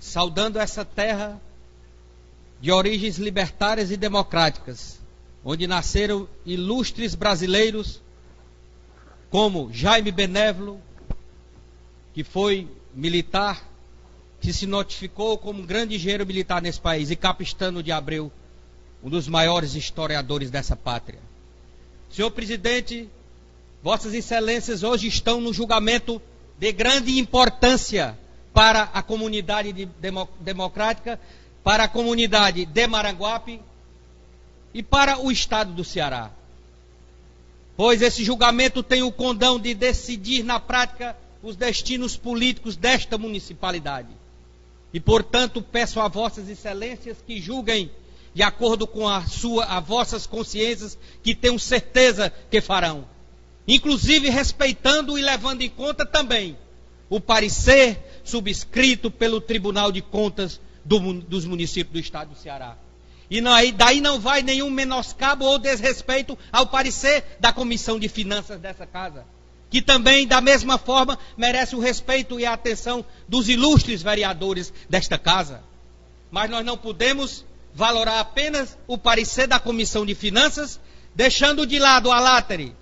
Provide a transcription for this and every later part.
saudando essa terra de origens libertárias e democráticas, onde nasceram ilustres brasileiros como Jaime Benévolo, que foi militar, que se notificou como um grande engenheiro militar nesse país, e Capistrano de Abreu, um dos maiores historiadores dessa pátria. Senhor presidente, Vossas Excelências hoje estão no julgamento de grande importância para a comunidade democrática, para a comunidade de Maranguape e para o Estado do Ceará. Pois esse julgamento tem o condão de decidir na prática os destinos políticos desta municipalidade. E, portanto, peço a Vossas Excelências que julguem de acordo com as vossas consciências, que tenho certeza que farão. Inclusive respeitando e levando em conta também o parecer subscrito pelo Tribunal de Contas dos municípios do Estado do Ceará. E daí não vai nenhum menoscabo ou desrespeito ao parecer da Comissão de Finanças dessa casa, que também, da mesma forma, merece o respeito e a atenção dos ilustres vereadores desta casa. Mas nós não podemos valorar apenas o parecer da Comissão de Finanças, deixando de lado a látere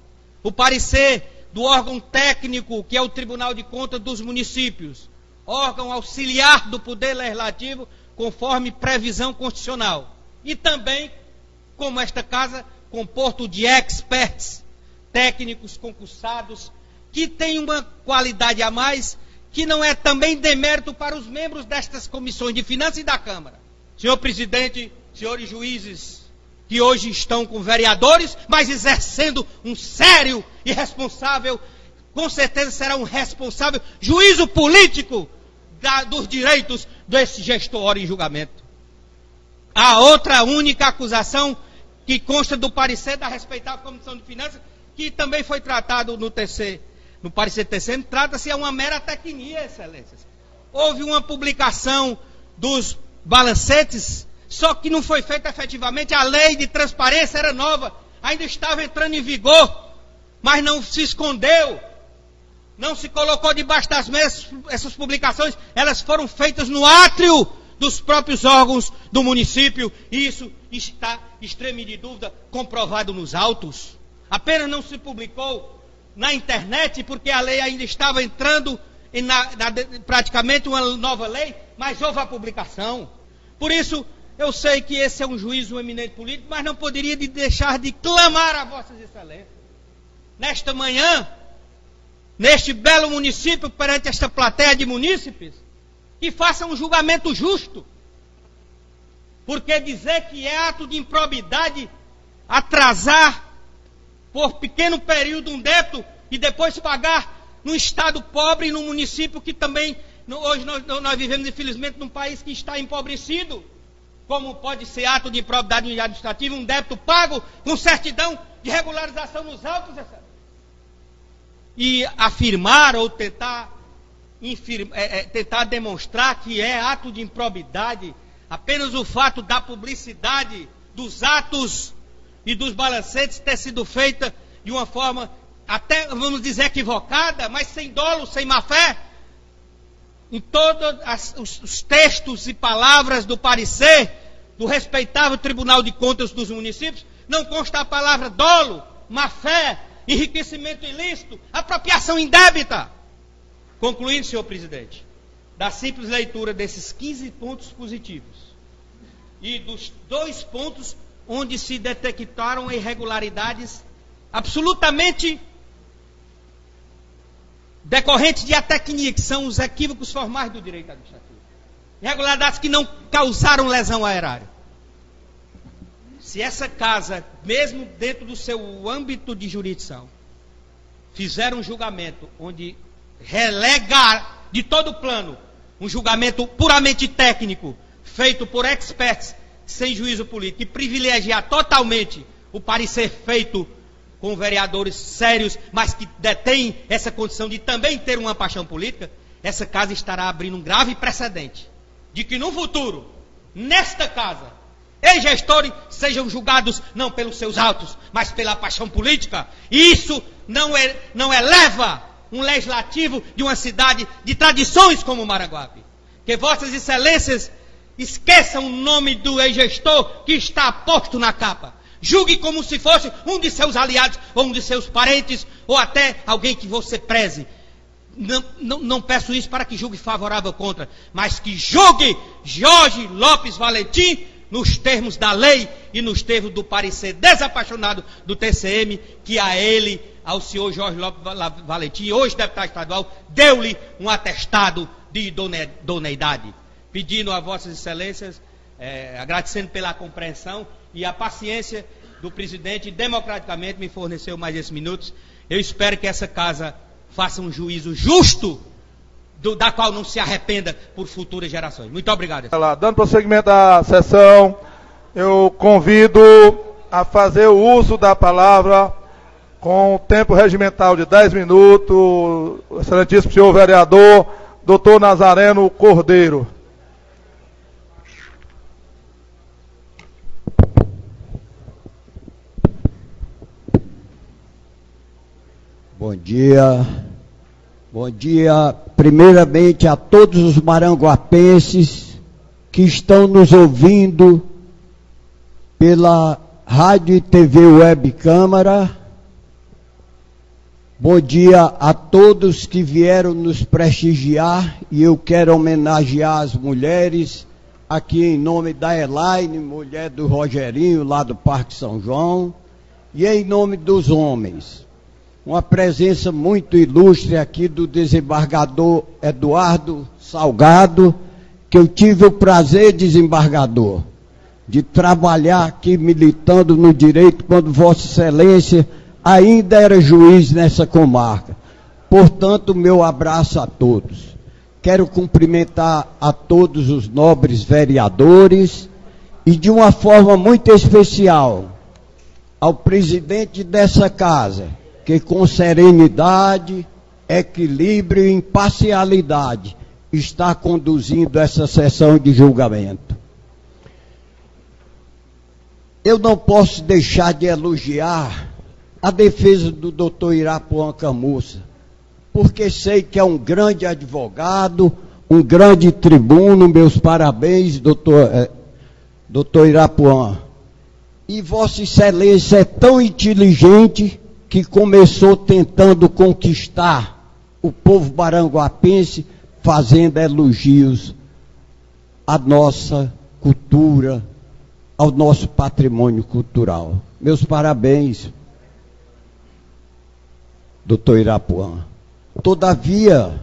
o parecer do órgão técnico, que é o Tribunal de Contas dos municípios, órgão auxiliar do Poder Legislativo, conforme previsão constitucional. E também, como esta casa, composto de experts, técnicos concursados, que tem uma qualidade a mais, que não é também demérito para os membros destas comissões de finanças e da Câmara. Senhor presidente, senhores juízes, que hoje estão com vereadores, mas exercendo um sério e responsável, com certeza será um responsável juízo político dos direitos desse gestor em julgamento. A outra única acusação que consta do parecer da respeitável Comissão de Finanças, que também foi tratado no parecer terceiro, trata-se de uma mera tecnia, excelências. Houve uma publicação dos balancetes, só que não foi feita efetivamente. A lei de transparência era nova, ainda estava entrando em vigor, mas não se escondeu, não se colocou debaixo das mesas essas publicações. Elas foram feitas no átrio dos próprios órgãos do município, e isso está, extremo de dúvida, comprovado nos autos. Apenas não se publicou na internet, porque a lei ainda estava entrando em praticamente uma nova lei, mas houve a publicação. Por isso, eu sei que esse é um juízo eminente político, mas não poderia deixar de clamar a Vossas Excelências, nesta manhã, neste belo município, perante esta plateia de munícipes, que façam um julgamento justo. Porque dizer que é ato de improbidade atrasar por pequeno período um débito e depois pagar num estado pobre e num município que também, hoje nós vivemos infelizmente num país que está empobrecido. Como pode ser ato de improbidade administrativa um débito pago com certidão de regularização nos autos? E afirmar ou tentar demonstrar que é ato de improbidade apenas o fato da publicidade dos atos e dos balancetes ter sido feita de uma forma até, vamos dizer, equivocada, mas sem dolo, sem má fé. Em todos os textos e palavras do parecer do respeitável Tribunal de Contas dos municípios, não consta a palavra dolo, má fé, enriquecimento ilícito, apropriação indébita. Concluindo, senhor presidente, da simples leitura desses 15 pontos positivos e dos 2 pontos onde se detectaram irregularidades absolutamente decorrentes de atecnia, que são os equívocos formais do direito administrativo. Irregularidades que não causaram lesão a erário. Se essa casa, mesmo dentro do seu âmbito de jurisdição, fizer um julgamento onde relegar de todo o plano, um julgamento puramente técnico, feito por experts, sem juízo político, e privilegiar totalmente o parecer feito com vereadores sérios, mas que detêm essa condição de também ter uma paixão política, essa casa estará abrindo um grave precedente de que no futuro, nesta casa, ex-gestores sejam julgados não pelos seus autos, mas pela paixão política. E isso não eleva um legislativo de uma cidade de tradições como Maranguape. que vossas excelências esqueçam o nome do ex-gestor que está posto na capa. Julgue como se fosse um de seus aliados, ou um de seus parentes, ou até alguém que você preze. Não peço isso para que julgue favorável contra, mas que julgue Jorge Lopes Valentim nos termos da lei e nos termos do parecer desapaixonado do TCM, que a ele, ao senhor Jorge Lopes Valentim, hoje deputado estadual, deu-lhe um atestado de idoneidade. Pedindo a vossas excelências, agradecendo pela compreensão e a paciência do presidente, democraticamente me forneceu mais esses minutos. Eu espero que essa casa faça um juízo justo, da qual não se arrependa por futuras gerações. Muito obrigado. Dando prosseguimento à sessão, eu convido a fazer o uso da palavra com o tempo regimental de 10 minutos, o excelentíssimo senhor vereador, doutor Nazareno Cordeiro. Bom dia. Bom dia, primeiramente, a todos os maranguapenses que estão nos ouvindo pela Rádio e TV Web Câmara. Bom dia a todos que vieram nos prestigiar, e eu quero homenagear as mulheres, aqui em nome da Elaine, mulher do Rogerinho, lá do Parque São João, e em nome dos homens. Uma presença muito ilustre aqui do desembargador Eduardo Salgado, que eu tive o prazer, desembargador, de trabalhar aqui militando no direito quando Vossa Excelência ainda era juiz nessa comarca. Portanto, meu abraço a todos. Quero cumprimentar a todos os nobres vereadores e, de uma forma muito especial, ao presidente dessa casa, que com serenidade, equilíbrio e imparcialidade está conduzindo essa sessão de julgamento. Eu não posso deixar de elogiar a defesa do doutor Irapuan Camussa, porque sei que é um grande advogado, um grande tribuno. Meus parabéns, doutor Irapuan. E Vossa Excelência é tão inteligente que começou tentando conquistar o povo maranguapense, fazendo elogios à nossa cultura, ao nosso patrimônio cultural. Meus parabéns, doutor Irapuan. Todavia,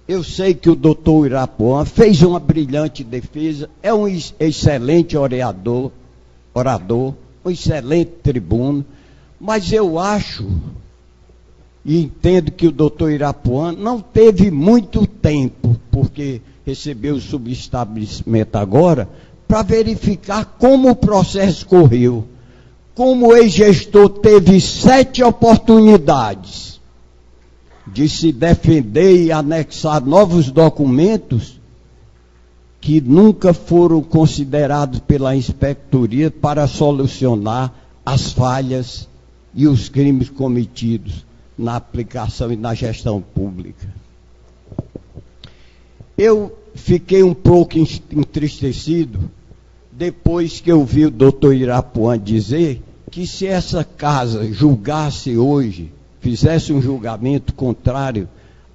eu sei que o doutor Irapuan fez uma brilhante defesa, é um excelente orador, um excelente tribuno, mas eu acho e entendo que o doutor Irapuan não teve muito tempo, porque recebeu o subestabelecimento agora, para verificar como o processo correu. Como o ex-gestor teve 7 oportunidades de se defender e anexar novos documentos que nunca foram considerados pela inspetoria para solucionar as falhas e os crimes cometidos na aplicação e na gestão pública. Eu fiquei um pouco entristecido depois que eu vi o doutor Irapuan dizer que se essa casa julgasse hoje, fizesse um julgamento contrário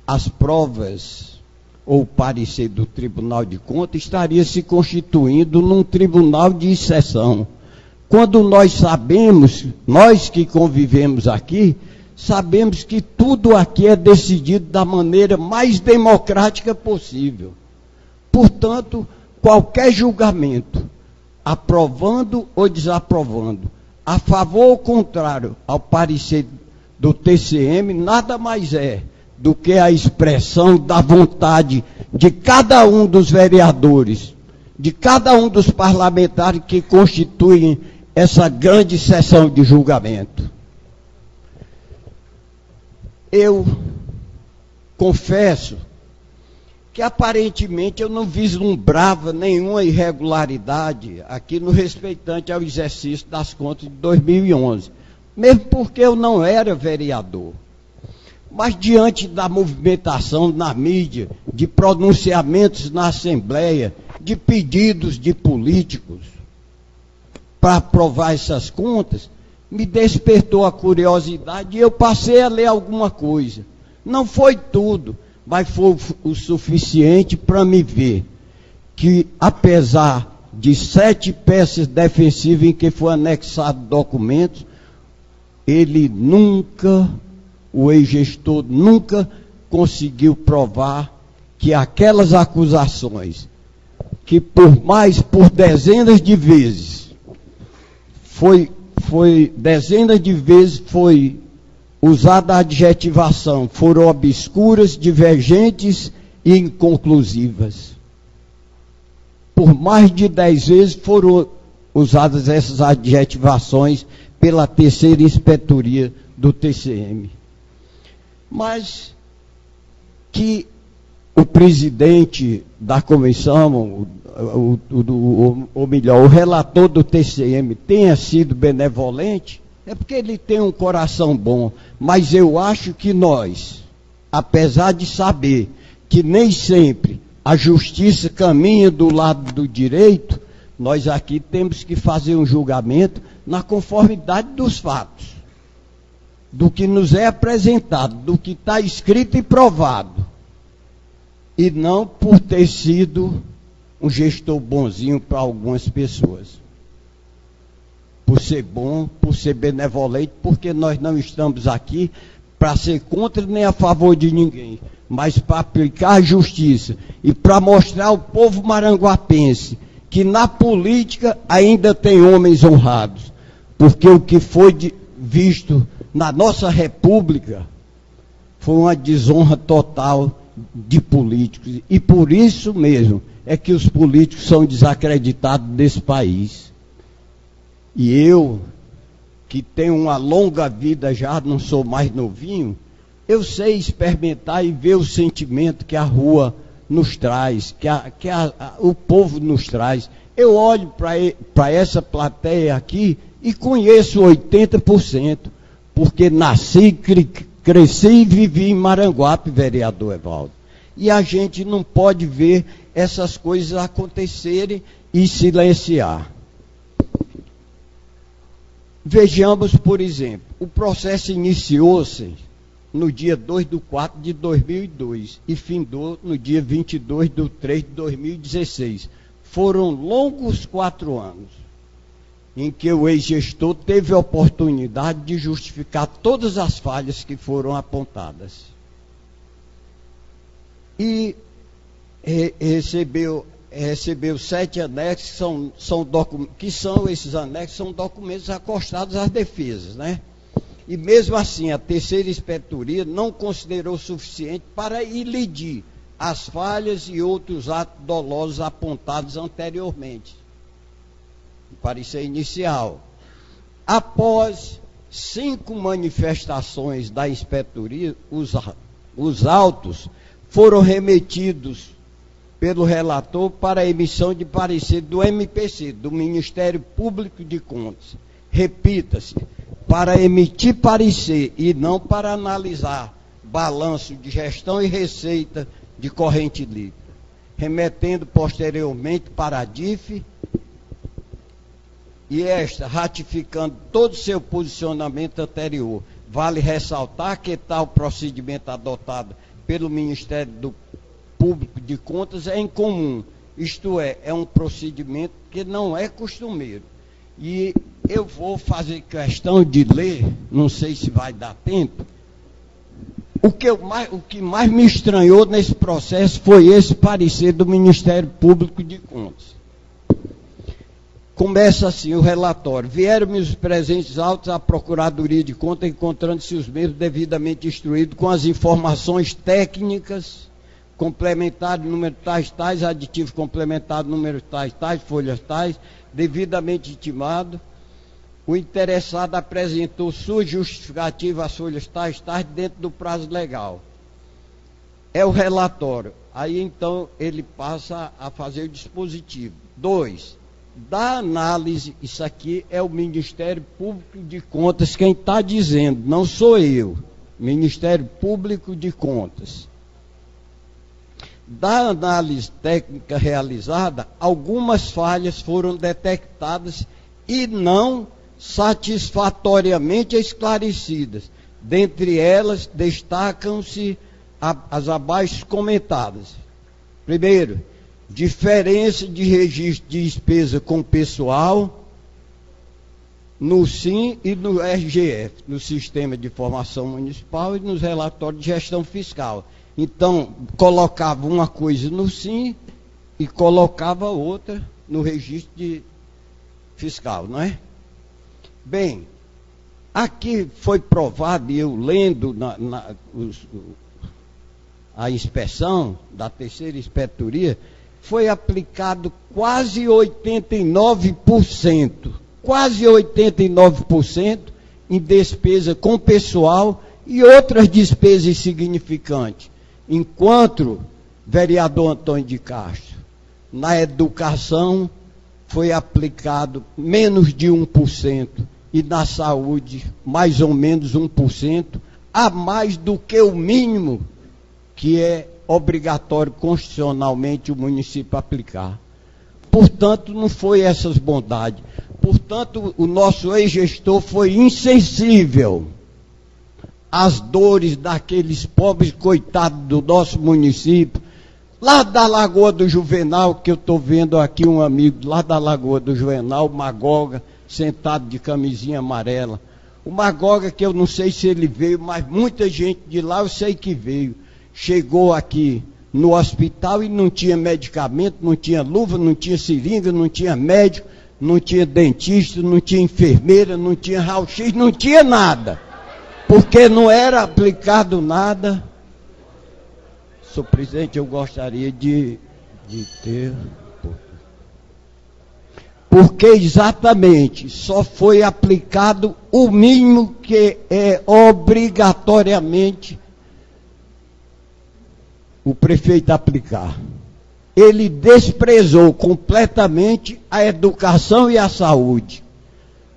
às provas ou parecer do Tribunal de Contas, estaria se constituindo num tribunal de exceção. Quando nós sabemos, nós que convivemos aqui, sabemos que tudo aqui é decidido da maneira mais democrática possível. Portanto, qualquer julgamento, aprovando ou desaprovando, a favor ou contrário ao parecer do TCM, nada mais é do que a expressão da vontade de cada um dos vereadores, de cada um dos parlamentares que constituem essa grande sessão de julgamento. Eu confesso que aparentemente eu não vislumbrava nenhuma irregularidade aqui no respeitante ao exercício das contas de 2011, mesmo porque eu não era vereador. Mas diante da movimentação na mídia, de pronunciamentos na Assembleia, de pedidos de políticos para aprovar essas contas, me despertou a curiosidade e eu passei a ler alguma coisa. Não foi tudo, mas foi o suficiente para me ver que, apesar de 7 peças defensivas em que foi anexado documentos, o ex-gestor nunca conseguiu provar que aquelas acusações, que por dezenas de vezes foi usada a adjetivação, foram obscuras, divergentes e inconclusivas. Por mais de 10 vezes foram usadas essas adjetivações pela terceira inspetoria do TCM. Mas que o presidente da comissão, ou melhor, o relator do TCM tenha sido benevolente, é porque ele tem um coração bom. Mas eu acho que nós, apesar de saber que nem sempre a justiça caminha do lado do direito, nós aqui temos que fazer um julgamento na conformidade dos fatos, do que nos é apresentado, do que está escrito e provado, e não por ter sido um gestor bonzinho para algumas pessoas. Por ser bom, por ser benevolente, porque nós não estamos aqui para ser contra nem a favor de ninguém, mas para aplicar a justiça e para mostrar ao povo maranguapense que na política ainda tem homens honrados, porque o que foi visto na nossa república foi uma desonra total de políticos, e por isso mesmo é que os políticos são desacreditados desse país. E eu, que tenho uma longa vida já, não sou mais novinho, eu sei experimentar e ver o sentimento que a rua nos traz, que o povo nos traz. Eu olho para essa plateia aqui e conheço 80%, porque nasci, cresci e vivi em Maranguape, vereador Evaldo. E a gente não pode ver essas coisas acontecerem e silenciar. Vejamos, por exemplo, o processo iniciou-se no dia 2/4/2002 e findou no dia 22/3/2016. Foram longos 4 anos em que o ex-gestor teve a oportunidade de justificar todas as falhas que foram apontadas. E recebeu 7 anexos, esses anexos são documentos acostados às defesas, né? E mesmo assim, a terceira inspetoria não considerou suficiente para ilidir as falhas e outros atos dolosos apontados anteriormente. Parecer inicial. Após 5 manifestações da inspetoria, os autos foram remetidos pelo relator para a emissão de parecer do MPC, do Ministério Público de Contas. Repita-se, para emitir parecer e não para analisar balanço de gestão e receita de corrente líquida, remetendo posteriormente para a DIF, e esta ratificando todo o seu posicionamento anterior. Vale ressaltar que tal procedimento adotado pelo Ministério Público de Contas é incomum, isto é um procedimento que não é costumeiro. E eu vou fazer questão de ler, não sei se vai dar tempo. O que mais me estranhou nesse processo foi esse parecer do Ministério Público de Contas. Começa assim o relatório. Vieram-me os presentes autos à Procuradoria de Contas, encontrando-se os mesmos devidamente instruídos com as informações técnicas, complementar número tais, aditivo complementar número tais, folhas tais, devidamente intimado. O interessado apresentou sua justificativa às folhas tais, dentro do prazo legal. É o relatório. Aí então ele passa a fazer o dispositivo. 2. Da análise, isso aqui é o Ministério Público de Contas quem está dizendo, não sou eu. Ministério Público de Contas. Da análise técnica realizada, algumas falhas foram detectadas e não satisfatoriamente esclarecidas. Dentre elas, destacam-se as abaixo comentadas. Primeiro, diferença de registro de despesa com pessoal no SIM e no RGF, no Sistema de Informação Municipal e nos relatórios de gestão fiscal. Então, colocava uma coisa no SIM e colocava outra no registro fiscal, não é? Bem, aqui foi provado, e eu lendo a inspeção da terceira inspetoria, foi aplicado quase 89% em despesa com pessoal e outras despesas significantes. Enquanto, vereador Antônio de Castro, na educação foi aplicado menos de 1%, e na saúde mais ou menos 1%, a mais do que o mínimo que é obrigatório constitucionalmente o município aplicar. Portanto, não foi essas bondades. Portanto, o nosso ex-gestor foi insensível às dores daqueles pobres coitados do nosso município, lá da Lagoa do Juvenal, que eu estou vendo aqui um amigo lá da Lagoa do Juvenal, Magoga, sentado de camisinha amarela. O Magoga, que eu não sei se ele veio, mas muita gente de lá eu sei que veio. Chegou aqui no hospital e não tinha medicamento, não tinha luva, não tinha seringa, não tinha médico, não tinha dentista, não tinha enfermeira, não tinha raio-x, não tinha nada. Porque não era aplicado nada. Senhor presidente, eu gostaria de ter... Porque exatamente só foi aplicado o mínimo que é obrigatoriamente o prefeito aplicar. Ele desprezou completamente a educação e a saúde.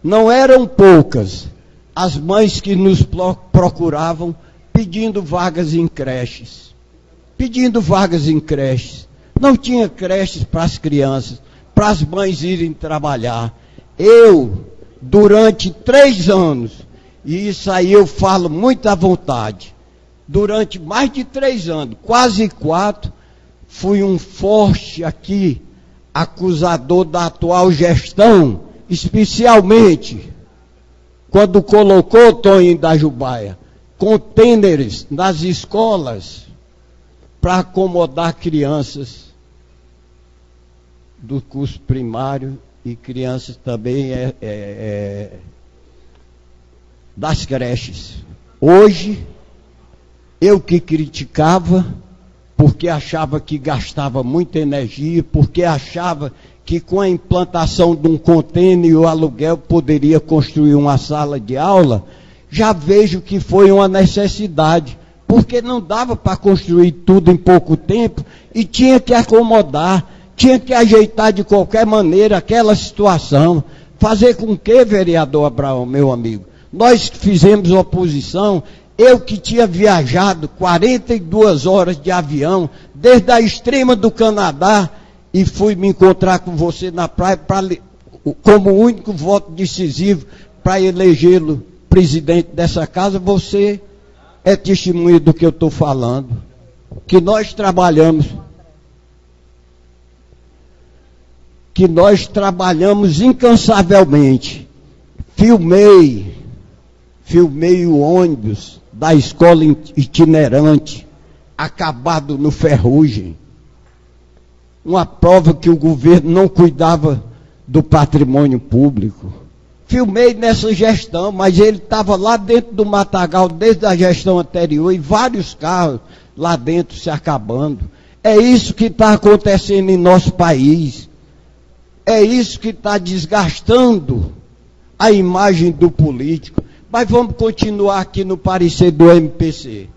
Não eram poucas as mães que nos procuravam pedindo vagas em creches. Não tinha creches para as crianças, para as mães irem trabalhar. Eu, durante 3 anos, e isso aí eu falo muito à vontade, durante mais de 3 anos, quase 4, fui um forte aqui, acusador da atual gestão, especialmente quando colocou, Toninho da Jubaia, contêineres nas escolas para acomodar crianças do curso primário e crianças também das creches. Hoje, eu que criticava, porque achava que gastava muita energia, porque achava que com a implantação de um contêiner e o aluguel poderia construir uma sala de aula, já vejo que foi uma necessidade, porque não dava para construir tudo em pouco tempo e tinha que acomodar, tinha que ajeitar de qualquer maneira aquela situação. Fazer com que, vereador Abraão, meu amigo? Nós que fizemos oposição, eu que tinha viajado 42 horas de avião, desde a extrema do Canadá, e fui me encontrar com você na praia, como único voto decisivo para elegê-lo presidente dessa casa. Você é testemunha do que eu estou falando, que nós trabalhamos incansavelmente. Filmei o ônibus da escola itinerante, acabado no Ferrugem. Uma prova que o governo não cuidava do patrimônio público. Filmei nessa gestão, mas ele estava lá dentro do matagal desde a gestão anterior e vários carros lá dentro se acabando. É isso que está acontecendo em nosso país. É isso que está desgastando a imagem do político. Mas vamos continuar aqui no parecer do MPC.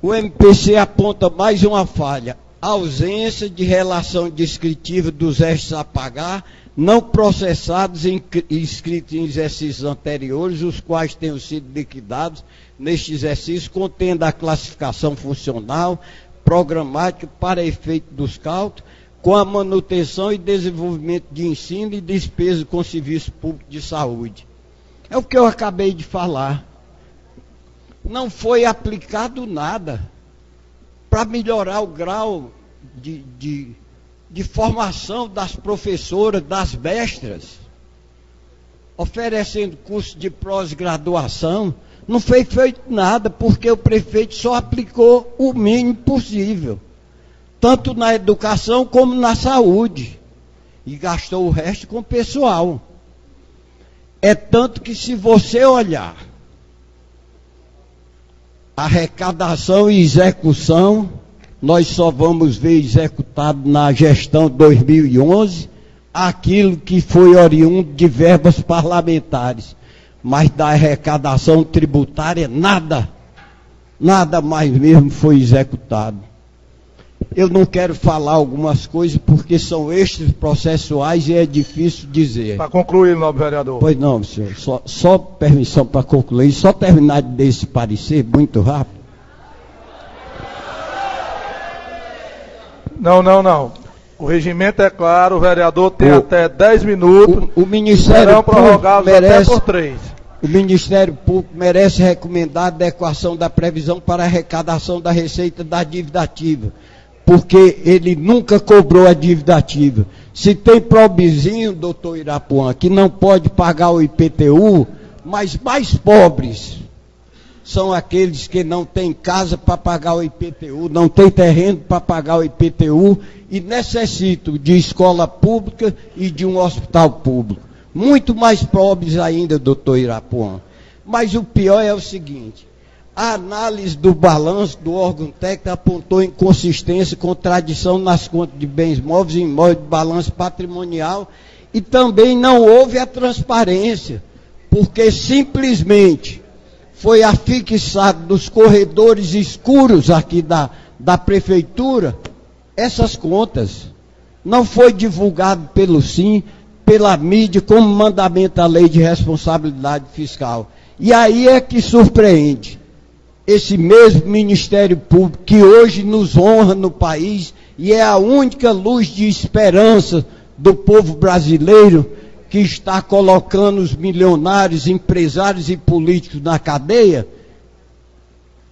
O MPC aponta mais uma falha. ausência de relação descritiva dos restos a pagar, não processados e inscritos em exercícios anteriores, os quais tenham sido liquidados neste exercício, contendo a classificação funcional, programática para efeito dos cálculos, com a manutenção e desenvolvimento de ensino e despesa com serviço público de saúde. É o que eu acabei de falar. Não foi aplicado nada para melhorar o grau de formação das professoras, das mestras, oferecendo curso de pós-graduação. Não foi feito nada, porque o prefeito só aplicou o mínimo possível, tanto na educação como na saúde, e gastou o resto com o pessoal. É tanto que, se você olhar arrecadação e execução, nós só vamos ver executado na gestão 2011 aquilo que foi oriundo de verbas parlamentares, mas da arrecadação tributária nada mais mesmo foi executado. Eu não quero falar algumas coisas porque são extras processuais e é difícil dizer. Para concluir, nobre vereador. Pois não, senhor. Só permissão para concluir. Só terminar desse parecer muito rápido. Não. O regimento é claro, o vereador tem até 10 minutos. O Ministério Público merece, até por 3. O Ministério Público merece recomendar a adequação da previsão para a arrecadação da receita da dívida ativa, porque ele nunca cobrou a dívida ativa. Se tem pobrezinho, doutor Irapuã, que não pode pagar o IPTU, mas mais pobres são aqueles que não têm casa para pagar o IPTU, não têm terreno para pagar o IPTU e necessitam de escola pública e de um hospital público. Muito mais pobres ainda, doutor Irapuã. Mas o pior é o seguinte: a análise do balanço do órgão técnico apontou inconsistência e contradição nas contas de bens móveis e imóveis de balanço patrimonial, e também não houve a transparência, porque simplesmente foi afixado nos corredores escuros aqui da prefeitura essas contas. Não foi divulgado pelo SIM, pela mídia, como mandamento da Lei de Responsabilidade Fiscal. E aí é que surpreende. Esse mesmo Ministério Público que hoje nos honra no país e é a única luz de esperança do povo brasileiro, que está colocando os milionários, empresários e políticos na cadeia,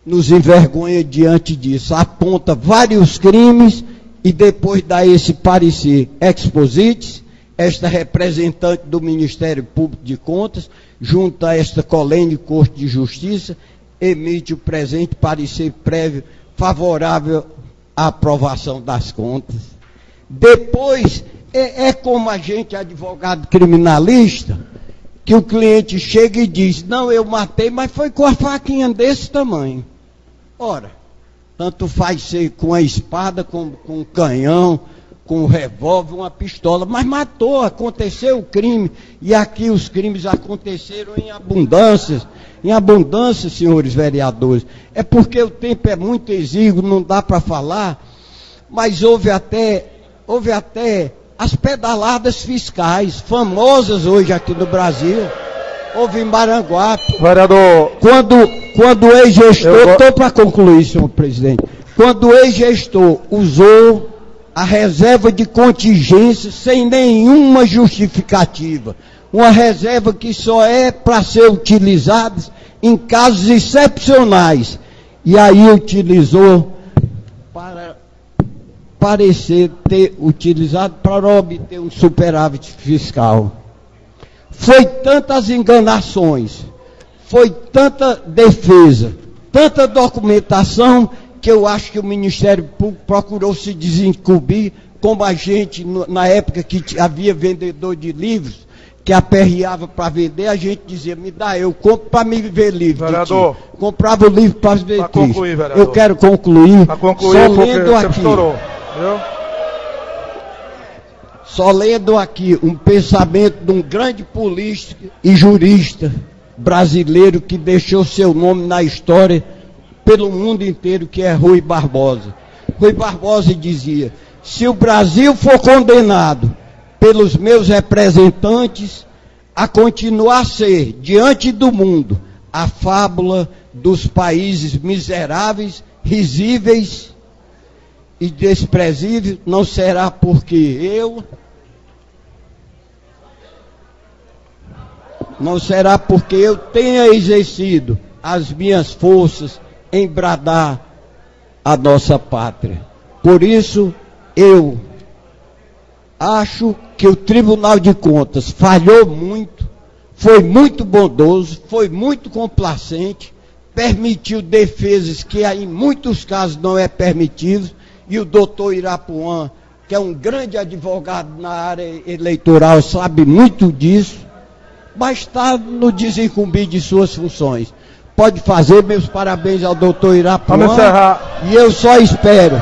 nos envergonha diante disso. Aponta vários crimes e depois dá esse parecer exposites. Esta representante do Ministério Público de Contas, junto a esta colene Corte de Justiça, emite o presente parecer prévio favorável à aprovação das contas. Depois, é como a gente, advogado criminalista, que o cliente chega e diz: não, eu matei, mas foi com a faquinha desse tamanho. Ora, tanto faz ser com a espada, com um canhão, com um revólver, uma pistola, mas matou, aconteceu o crime, e aqui os crimes aconteceram em abundância, senhores vereadores. É porque o tempo é muito exíguo, não dá para falar, mas houve até as pedaladas fiscais, famosas hoje aqui no Brasil. Houve em Maranguape. Vereador. Quando o ex-gestor, estou para concluir, senhor presidente, quando o ex-gestor usou a reserva de contingência sem nenhuma justificativa, uma reserva que só é para ser utilizada em casos excepcionais, e aí utilizou para parecer ter utilizado para obter um superávit fiscal. Foi tantas enganações, foi tanta defesa, tanta documentação, que eu acho que o Ministério Público procurou se desincumbir, como a gente, na época que havia vendedor de livros, que aperreava para vender, a gente dizia: me dá, eu compro para me ver livro. Vereador, comprava o livro para ver para concluir, vereador. Eu quero concluir, só lendo aqui. Só lendo aqui um pensamento de um grande político e jurista brasileiro que deixou seu nome na história pelo mundo inteiro, que é Rui Barbosa. Rui Barbosa dizia: se o Brasil for condenado pelos meus representantes a continuar a ser, diante do mundo, a fábula dos países miseráveis, risíveis e desprezíveis, não será porque eu tenha exercido as minhas forças em bradar a nossa pátria. Por isso, eu acho que o Tribunal de Contas falhou muito, foi muito bondoso, foi muito complacente, permitiu defesas que em muitos casos não é permitido, e o doutor Irapuã, que é um grande advogado na área eleitoral, sabe muito disso, mas está no desincumbir de suas funções. Pode fazer meus parabéns ao doutor Irapuã. Vamos encerrar. E eu só espero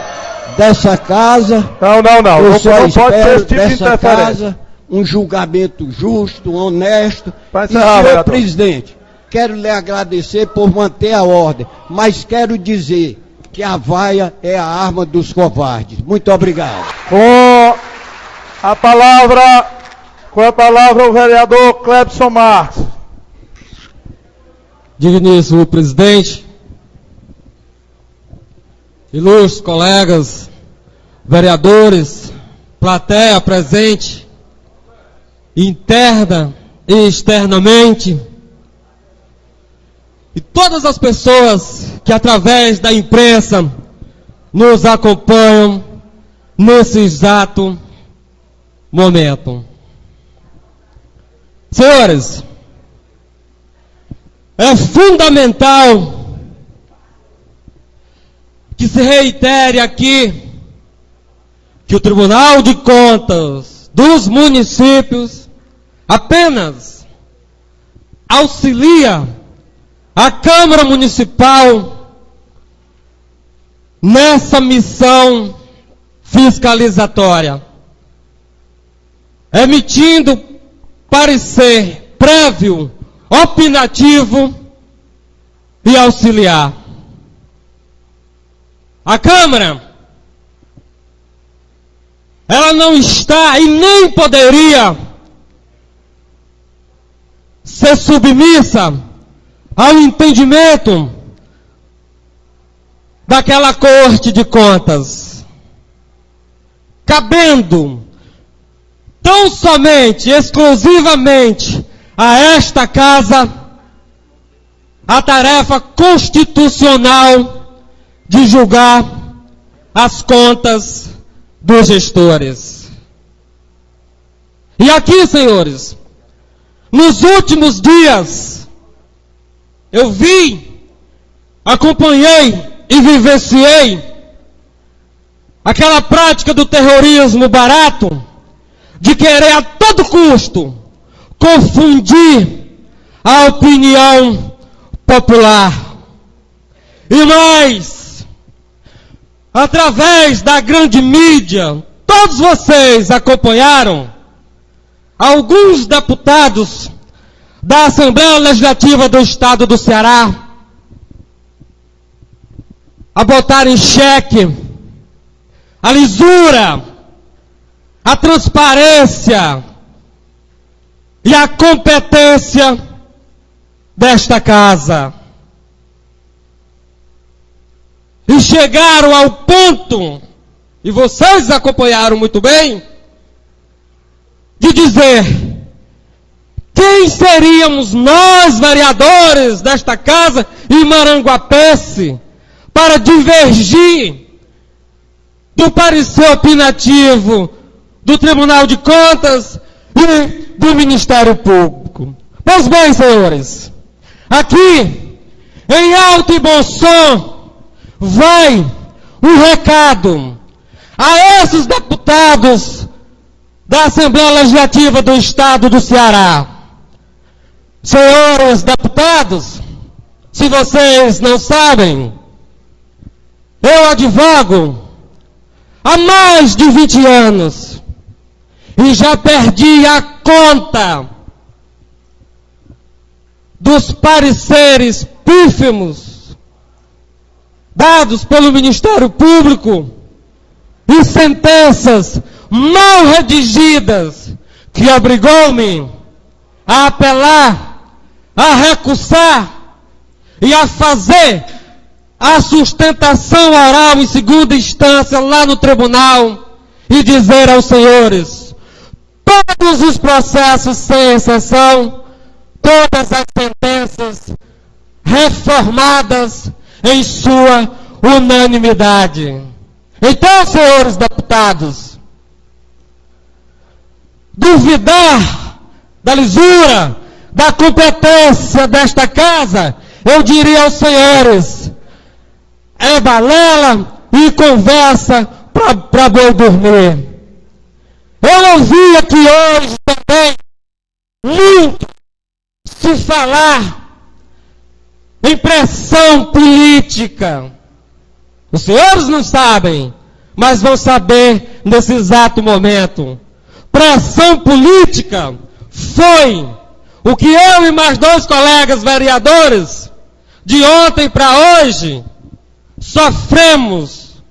dessa casa... Não. Eu só não pode ser espero esse tipo de dessa interferência. casa um julgamento justo, honesto. Para E, encerrar, senhor vereador. presidente, quero lhe agradecer por manter a ordem, mas quero dizer que a vaia é a arma dos covardes. Muito obrigado. Com a palavra o vereador Clebson Marques. Digníssimo presidente, ilustres colegas, vereadores, plateia presente, interna e externamente, e todas as pessoas que através da imprensa nos acompanham nesse exato momento. Senhores, é fundamental que se reitere aqui que o Tribunal de Contas dos municípios apenas auxilia a Câmara Municipal nessa missão fiscalizatória, emitindo parecer prévio, opinativo e auxiliar. A Câmara, ela não está e nem poderia ser submissa ao entendimento daquela Corte de Contas, cabendo tão somente, exclusivamente a esta casa a tarefa constitucional de julgar as contas dos gestores. E aqui, senhores, nos últimos dias, eu vi, acompanhei e vivenciei aquela prática do terrorismo barato, de querer a todo custo confundir a opinião popular. E nós, através da grande mídia, todos vocês acompanharam alguns deputados da Assembleia Legislativa do Estado do Ceará a botar em xeque a lisura, a transparência e a competência desta casa. E chegaram ao ponto, e vocês acompanharam muito bem, de dizer: quem seríamos nós, vereadores desta casa em Maranguapense, para divergir do parecer opinativo do Tribunal de Contas e do Ministério Público? Pois bem, senhores, aqui, em alto e bom som, vai um recado a esses deputados da Assembleia Legislativa do Estado do Ceará. Senhores deputados, se vocês não sabem, eu advogo há mais de 20 anos e já perdi a conta dos pareceres pífimos dados pelo Ministério Público e sentenças mal redigidas que obrigou-me a apelar, a recusar e a fazer a sustentação oral em segunda instância lá no tribunal e dizer aos senhores: todos os processos sem exceção, todas as sentenças reformadas em sua unanimidade. Então, senhores deputados, duvidar da lisura, da competência desta casa, eu diria aos senhores, é balela e conversa para boi dormir. Eu ouvi aqui hoje também muito se falar em pressão política. Os senhores não sabem, mas vão saber nesse exato momento. Pressão política foi o que eu e mais 2 colegas vereadores, de ontem para hoje, sofremos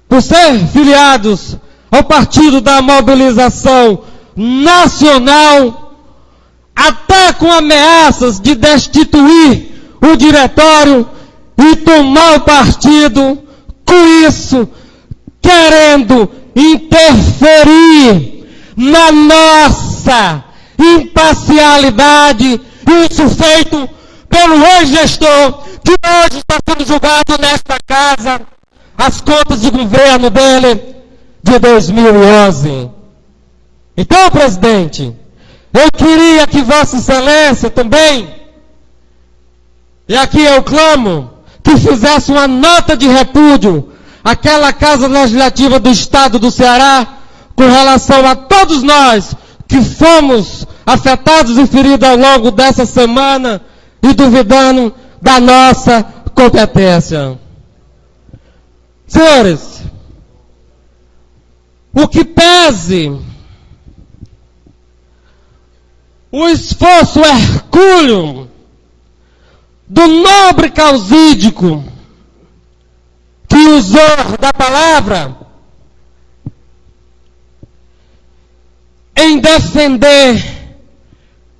por ser filiados ao Partido da Mobilização Nacional, até com ameaças de destituir o diretório e tomar o partido, com isso, querendo interferir na nossa imparcialidade, isso feito pelo ex-gestor, que hoje está sendo julgado nesta casa, as contas de governo dele de 2011. Então, presidente, eu queria que Vossa Excelência também, e aqui eu clamo, que fizesse uma nota de repúdio àquela Casa Legislativa do Estado do Ceará, com relação a todos nós que fomos afetados e feridos ao longo dessa semana e duvidando da nossa competência. Senhores, o que pese o esforço hercúleo do nobre causídico que usou da palavra em defender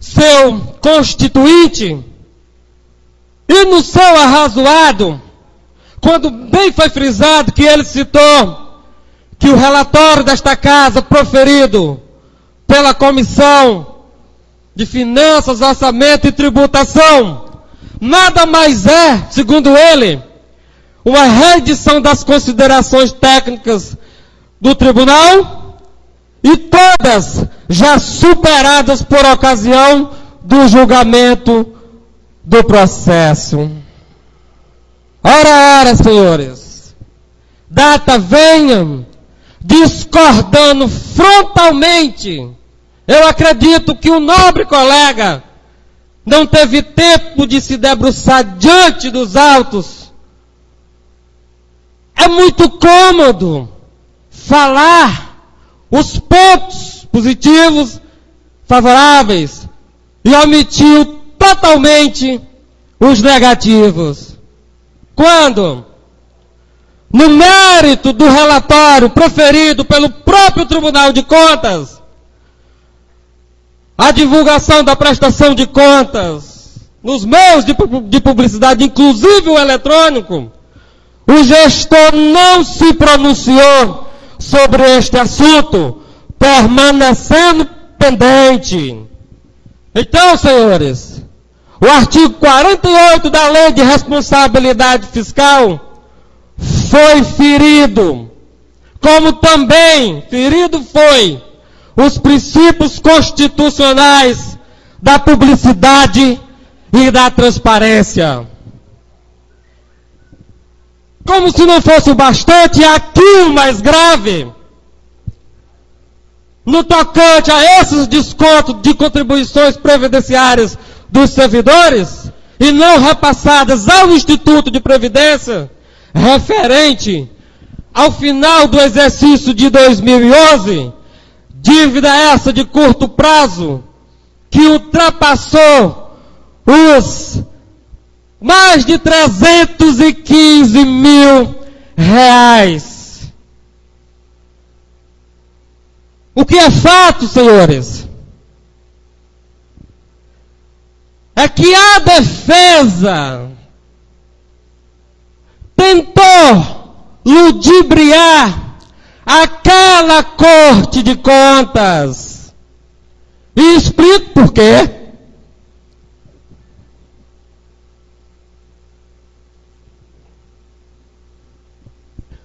seu constituinte, e no seu arrazoado, quando bem foi frisado que ele citou que o relatório desta casa proferido pela Comissão de Finanças, Orçamento e Tributação nada mais é, segundo ele, uma reedição das considerações técnicas do tribunal, e todas já superadas por ocasião do julgamento do processo. Ora, senhores, data venham discordando frontalmente. Eu acredito que o nobre colega não teve tempo de se debruçar diante dos autos. É muito cômodo falar os pontos positivos, favoráveis, e omitiu totalmente os negativos. Quando, no mérito do relatório proferido pelo próprio Tribunal de Contas, a divulgação da prestação de contas nos meios de publicidade, inclusive o eletrônico, o gestor não se pronunciou sobre este assunto, permanecendo pendente. Então, senhores, o artigo 48 da Lei de Responsabilidade Fiscal foi ferido, como também ferido foi os princípios constitucionais da publicidade e da transparência. Como se não fosse o bastante, aqui o mais grave, no tocante a esses descontos de contribuições previdenciárias dos servidores, e não repassadas ao Instituto de Previdência, referente ao final do exercício de 2011, dívida essa de curto prazo, que ultrapassou os mais de 315 mil O que é fato, senhores, é que a defesa tentou ludibriar aquela Corte de Contas. E explico por quê.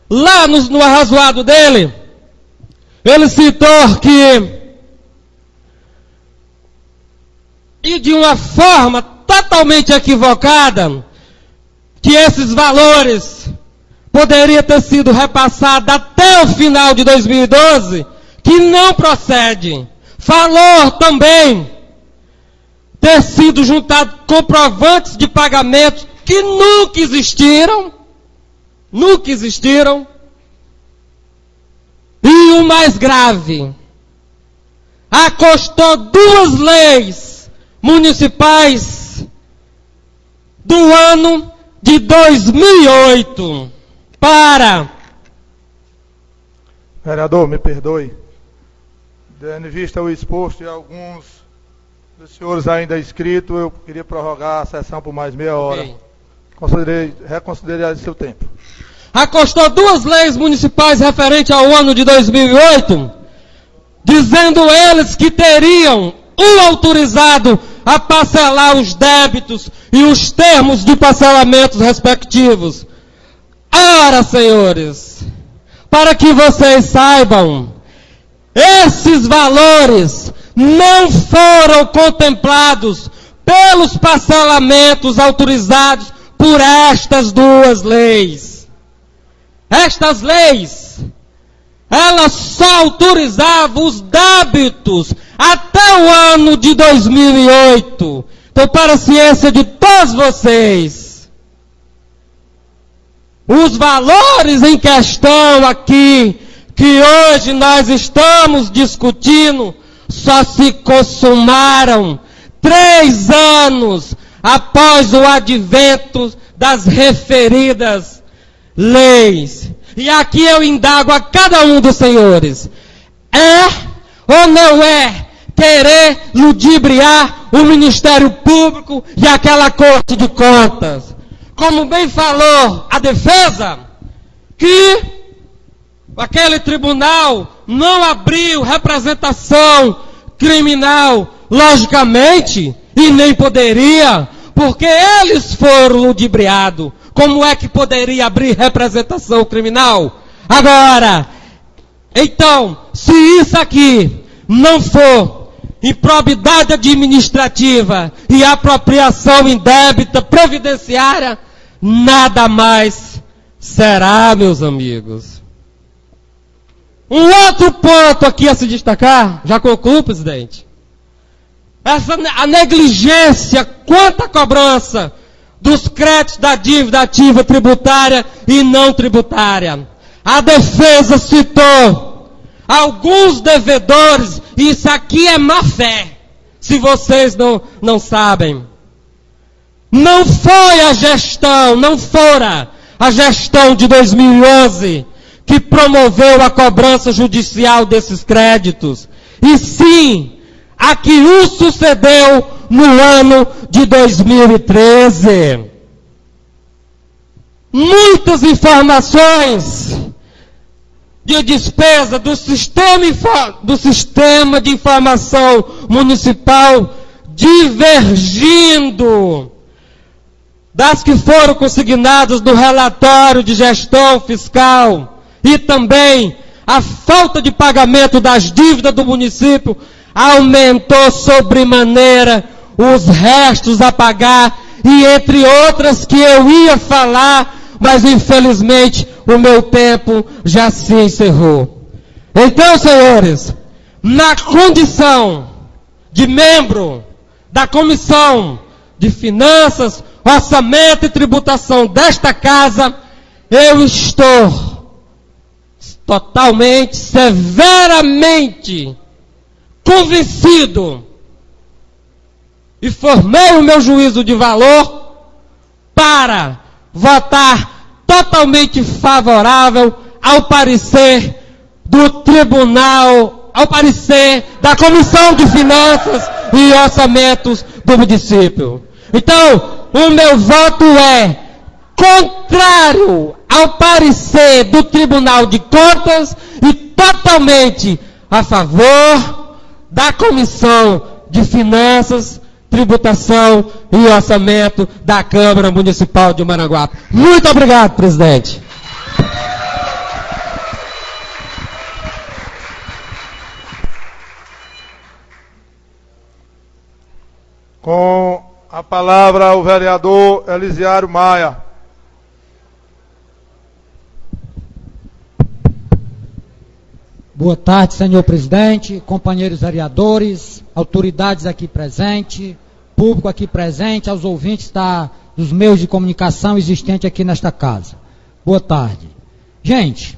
Lá no arrazoado dele, ele citou que, e de uma forma totalmente equivocada, que esses valores poderiam ter sido repassados até o final de 2012, que não procede. Falou também ter sido juntado comprovantes de pagamentos que nunca existiram. E o mais grave, acostou 2 leis municipais do ano de 2008 para... Vereador, me perdoe. Tendo em vista o exposto e alguns dos senhores ainda inscritos, eu queria prorrogar a sessão por mais meia hora. Okay. Reconsiderar seu tempo. Acostou 2 leis municipais referentes ao ano de 2008, dizendo eles que teriam autorizado a parcelar os débitos e os termos de parcelamentos respectivos. Ora, senhores, para que vocês saibam, esses valores não foram contemplados pelos parcelamentos autorizados por estas 2 leis. Estas leis, elas só autorizavam os débitos até o ano de 2008. Então, para a ciência de todos vocês, os valores em questão aqui, que hoje nós estamos discutindo, só se consumaram 3 anos após o advento das referidas leis. E aqui eu indago a cada um dos senhores: é ou não é querer ludibriar o Ministério Público e aquela Corte de Contas? Como bem falou a defesa, que aquele tribunal não abriu representação criminal, logicamente, e nem poderia, porque eles foram ludibriados. Como é que poderia abrir representação criminal? Agora, então, se isso aqui não for improbidade administrativa e apropriação indébita previdenciária, nada mais será, meus amigos. Um outro ponto aqui a se destacar, já concluo, presidente. A negligência quanto à cobrança dos créditos da dívida ativa tributária e não tributária. A defesa citou alguns devedores, e isso aqui é má fé, se vocês não sabem. Não fora a gestão de 2011 que promoveu a cobrança judicial desses créditos, e sim a que o sucedeu no ano de 2013. Muitas informações de despesa do sistema de informação municipal divergindo das que foram consignadas no relatório de gestão fiscal, e também a falta de pagamento das dívidas do município aumentou sobremaneira os restos a pagar, e entre outras que eu ia falar, mas infelizmente o meu tempo já se encerrou. Então, senhores, na condição de membro da Comissão de Finanças, Orçamento e Tributação desta casa, eu estou totalmente, severamente convencido e formei o meu juízo de valor para votar totalmente favorável ao parecer do Tribunal, ao parecer da Comissão de Finanças e Orçamentos do município. Então, o meu voto é contrário ao parecer do Tribunal de Contas e totalmente a favor da Comissão de Finanças, Tributação e Orçamento da Câmara Municipal de Maranguape. Muito obrigado, presidente. Com a palavra o vereador Elisiário Maia. Boa tarde, senhor presidente, companheiros vereadores, autoridades aqui presentes, público aqui presente, aos ouvintes dos meios de comunicação existentes aqui nesta casa. Boa tarde. Gente,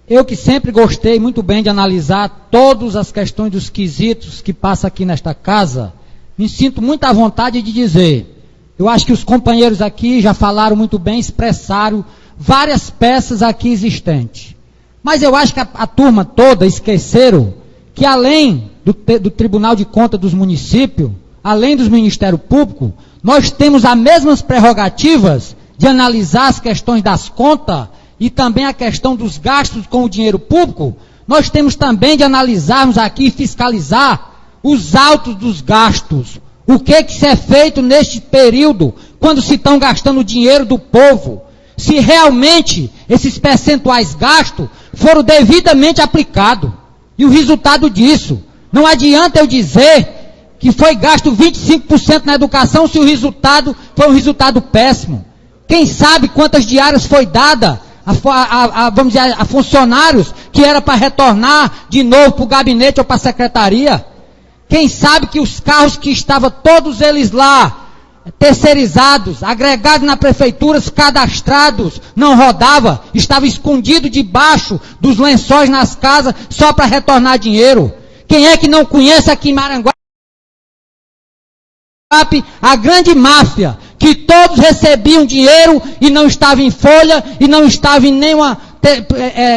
eu que sempre gostei muito bem de analisar todas as questões dos quesitos que passam aqui nesta casa, me sinto muito à vontade de dizer, eu acho que os companheiros aqui já falaram muito bem, expressaram várias peças aqui existentes. Mas eu acho que a turma toda esqueceram que além do Tribunal de Contas dos municípios, além dos Ministérios Públicos, nós temos as mesmas prerrogativas de analisar as questões das contas e também a questão dos gastos com o dinheiro público. Nós temos também de analisarmos aqui e fiscalizar os autos dos gastos. O que se é feito neste período, quando se estão gastando o dinheiro do povo. Se realmente esses percentuais gastos foram devidamente aplicados. E o resultado disso, não adianta eu dizer que foi gasto 25% na educação se o resultado foi um resultado péssimo. Quem sabe quantas diárias foi dada vamos dizer, a funcionários que era para retornar de novo para o gabinete ou para a secretaria? Quem sabe que os carros que estavam todos eles lá, terceirizados, agregados na prefeitura, cadastrados, não rodava, estava escondido debaixo dos lençóis nas casas, só para retornar dinheiro. Quem é que não conhece aqui em Maranguape a grande máfia, que todos recebiam dinheiro e não estava em folha, e não estava em nenhuma,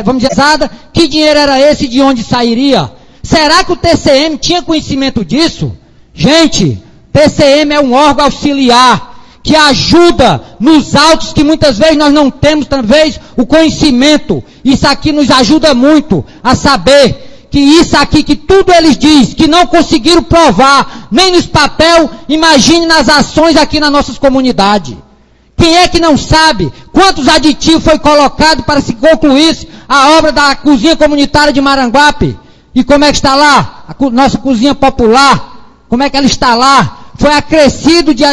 vamos dizer, que dinheiro era esse e de onde sairia? Será que o TCM tinha conhecimento disso? Gente, TCM é um órgão auxiliar que ajuda nos autos que muitas vezes nós não temos, talvez, o conhecimento. Isso aqui nos ajuda muito a saber que isso aqui, que tudo eles dizem, que não conseguiram provar, nem nos papel, imagine nas ações aqui nas nossas comunidades. Quem é que não sabe quantos aditivos foi colocado para se concluir a obra da cozinha comunitária de Maranguape? E como é que está lá? A nossa cozinha popular, como é que ela está lá? Foi acrescido de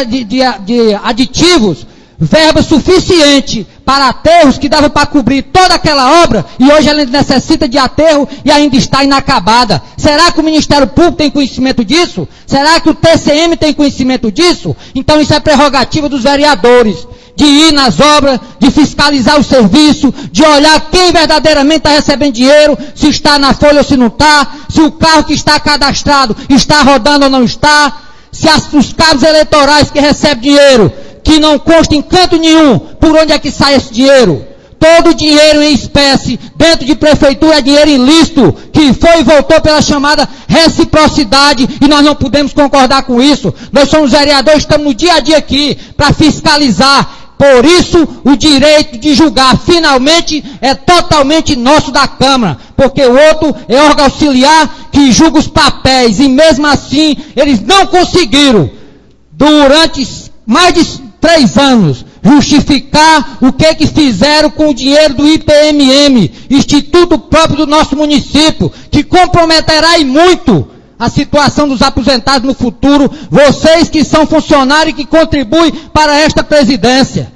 aditivos, verba suficiente para aterros que dava para cobrir toda aquela obra, e hoje ela necessita de aterro e ainda está inacabada. Será que o Ministério Público tem conhecimento disso? Será que o TCM tem conhecimento disso? Então isso é prerrogativa dos vereadores, de ir nas obras, de fiscalizar o serviço, de olhar quem verdadeiramente está recebendo dinheiro, se está na folha ou se não está, se o carro que está cadastrado está rodando ou não está, se os cabos eleitorais que recebem dinheiro, que não consta em canto nenhum, por onde é que sai esse dinheiro? Todo dinheiro em espécie, dentro de prefeitura, é dinheiro ilícito, que foi e voltou pela chamada reciprocidade, e nós não podemos concordar com isso. Nós somos vereadores, estamos no dia a dia aqui, para fiscalizar. Por isso, o direito de julgar, finalmente, é totalmente nosso da Câmara, porque o outro é órgão auxiliar que julga os papéis, e mesmo assim, eles não conseguiram, durante mais de 3 anos, justificar o que fizeram com o dinheiro do IPMM, Instituto próprio do nosso município, que comprometerá e muito a situação dos aposentados no futuro, vocês que são funcionários e que contribuem para esta presidência.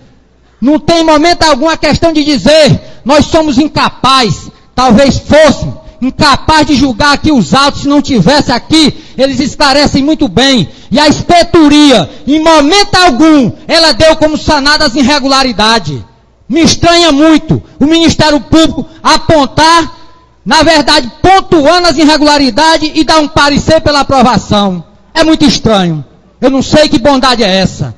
Não tem momento algum a questão de dizer, nós somos incapazes, talvez fôssemos, incapaz de julgar aqui os autos, se não tivesse aqui, eles esclarecem muito bem. E a inspetoria, em momento algum, ela deu como sanada as irregularidades. Me estranha muito o Ministério Público apontar, na verdade, pontuando as irregularidades e dar um parecer pela aprovação. É muito estranho. Eu não sei que bondade é essa.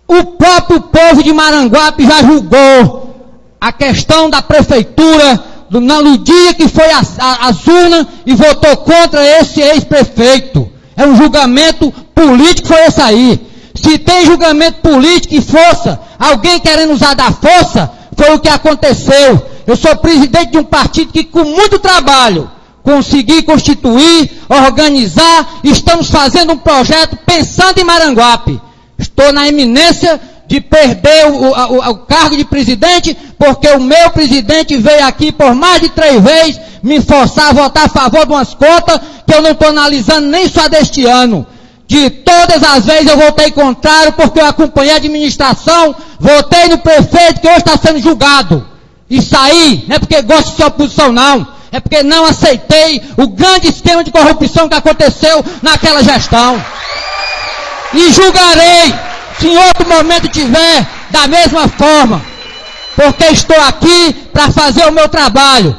O próprio povo de Maranguape já julgou a questão da prefeitura, no dia que foi às urnas e votou contra esse ex-prefeito. É um julgamento político, foi esse aí. Se tem julgamento político e força, alguém querendo usar da força, foi o que aconteceu. Eu sou presidente de um partido que, com muito trabalho, consegui constituir, organizar, estamos fazendo um projeto pensando em Maranguape. Estou na iminência de perder o cargo de presidente, porque o meu presidente veio aqui por mais de 3 vezes me forçar a votar a favor de umas contas que eu não estou analisando nem só deste ano. De todas as vezes eu votei contrário, porque eu acompanhei a administração, votei no prefeito que hoje está sendo julgado. E saí, não é porque gosto de ser oposição não, é porque não aceitei o grande esquema de corrupção que aconteceu naquela gestão. E julgarei, se em outro momento tiver, da mesma forma, porque estou aqui para fazer o meu trabalho.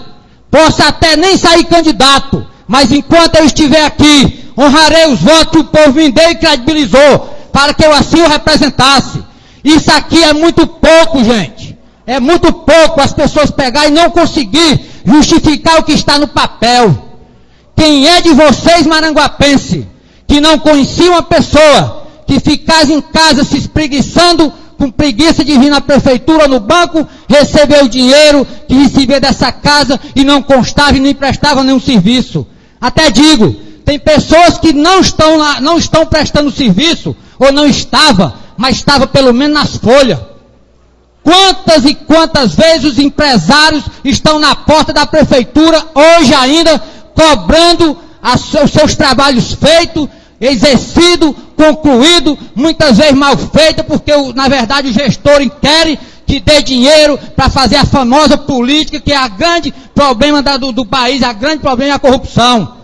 Posso até nem sair candidato, mas enquanto eu estiver aqui, honrarei os votos que o povo me deu e credibilizou, para que eu assim o representasse. Isso aqui é muito pouco, gente. É muito pouco as pessoas pegarem e não conseguir justificar o que está no papel. Quem é de vocês, maranguapense, que não conhecia uma pessoa que ficasse em casa se espreguiçando, com preguiça de vir na prefeitura ou no banco, receber o dinheiro que recebia dessa casa e não constava e não emprestava nenhum serviço? Até digo, tem pessoas que não estão prestando serviço, ou não estava, mas estava pelo menos nas folhas. Quantas e quantas vezes os empresários estão na porta da prefeitura, hoje ainda, cobrando os seus trabalhos feitos, exercido, concluído, muitas vezes mal feito, porque na verdade o gestor quer que dê dinheiro para fazer a famosa política, que é o grande problema do país, o grande problema é a corrupção.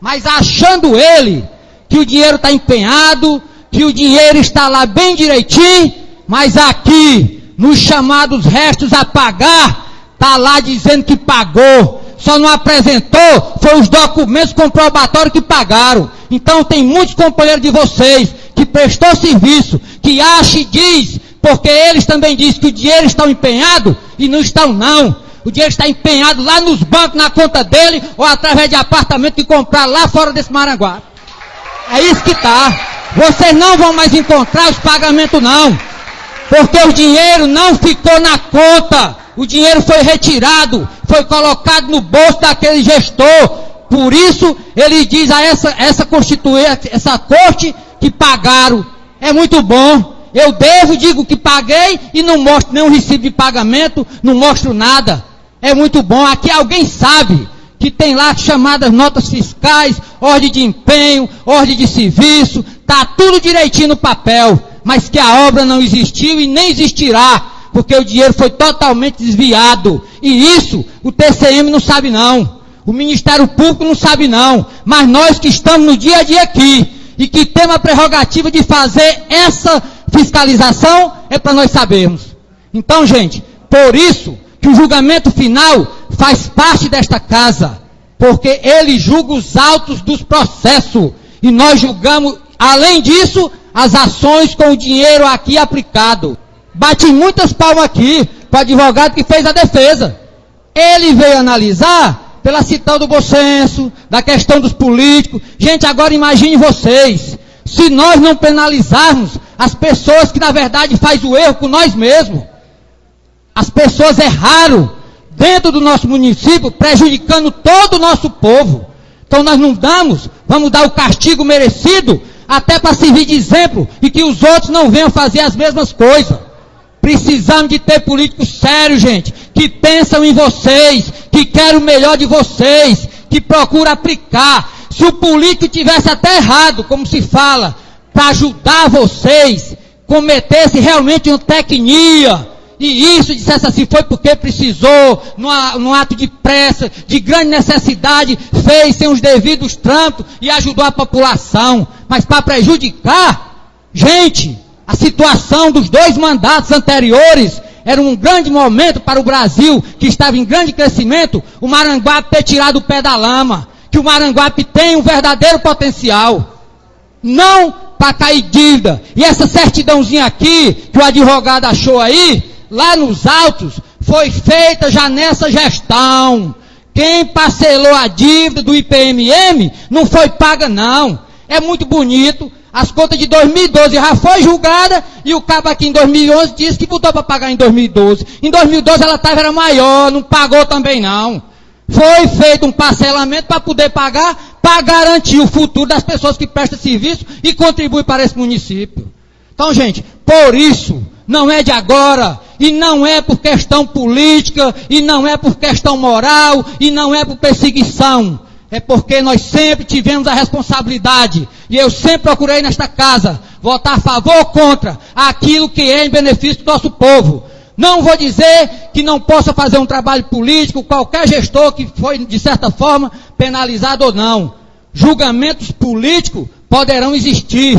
Mas achando ele que o dinheiro está empenhado, que o dinheiro está lá bem direitinho, mas aqui, nos chamados restos a pagar, está lá dizendo que pagou. Só não apresentou, foi os documentos comprobatórios que pagaram. Então tem muitos companheiros de vocês que prestou serviço, que acha e diz, porque eles também dizem que o dinheiro está empenhado, e não estão não. O dinheiro está empenhado lá nos bancos, na conta dele, ou através de apartamento que compraram lá fora desse Maranguape. É isso que está. Vocês não vão mais encontrar os pagamentos não, porque o dinheiro não ficou na conta. O dinheiro foi retirado, foi colocado no bolso daquele gestor. Por isso, ele diz a essa corte que pagaram. É muito bom. Eu digo que paguei e não mostro nenhum recibo de pagamento, não mostro nada. É muito bom. Aqui alguém sabe que tem lá chamadas notas fiscais, ordem de empenho, ordem de serviço, está tudo direitinho no papel, mas que a obra não existiu e nem existirá, porque o dinheiro foi totalmente desviado. E isso o TCM não sabe não, o Ministério Público não sabe não, mas nós que estamos no dia a dia aqui, e que temos a prerrogativa de fazer essa fiscalização, é para nós sabermos. Então, gente, por isso que o julgamento final faz parte desta casa, porque ele julga os autos dos processos, e nós julgamos, além disso, as ações com o dinheiro aqui aplicado. Bati muitas palmas aqui para o advogado que fez a defesa. Ele veio analisar pela citão do bom senso, da questão dos políticos. Gente, agora imagine vocês, se nós não penalizarmos as pessoas que na verdade fazem o erro com nós mesmos. As pessoas erraram dentro do nosso município, prejudicando todo o nosso povo. Então nós não damos, vamos dar o castigo merecido, até para servir de exemplo, e que os outros não venham fazer as mesmas coisas. Precisamos de ter políticos sérios, gente, que pensam em vocês, que querem o melhor de vocês, que procuram aplicar. Se o político tivesse até errado, como se fala, para ajudar vocês, cometesse realmente uma tecnia, e isso dissesse assim, foi porque precisou, num ato de pressa, de grande necessidade, fez sem os devidos trâmites e ajudou a população. Mas para prejudicar, gente, a situação dos 2 mandatos anteriores era um grande momento para o Brasil, que estava em grande crescimento, o Maranguape ter tirado o pé da lama, que o Maranguape tem um verdadeiro potencial. Não para cair dívida. E essa certidãozinha aqui, que o advogado achou aí, lá nos autos, foi feita já nessa gestão. Quem parcelou a dívida do IPMM não foi paga, não. É muito bonito. As contas de 2012 já foi julgada e o cabo aqui em 2011 disse que botou para pagar em 2012. Em 2012 ela era maior, não pagou também não. Foi feito um parcelamento para poder pagar, para garantir o futuro das pessoas que prestam serviço e contribuem para esse município. Então, gente, por isso, não é de agora, e não é por questão política, e não é por questão moral, e não é por perseguição. É porque nós sempre tivemos a responsabilidade, e eu sempre procurei nesta casa, votar a favor ou contra aquilo que é em benefício do nosso povo. Não vou dizer que não possa fazer um trabalho político, qualquer gestor que foi, de certa forma, penalizado ou não. Julgamentos políticos poderão existir,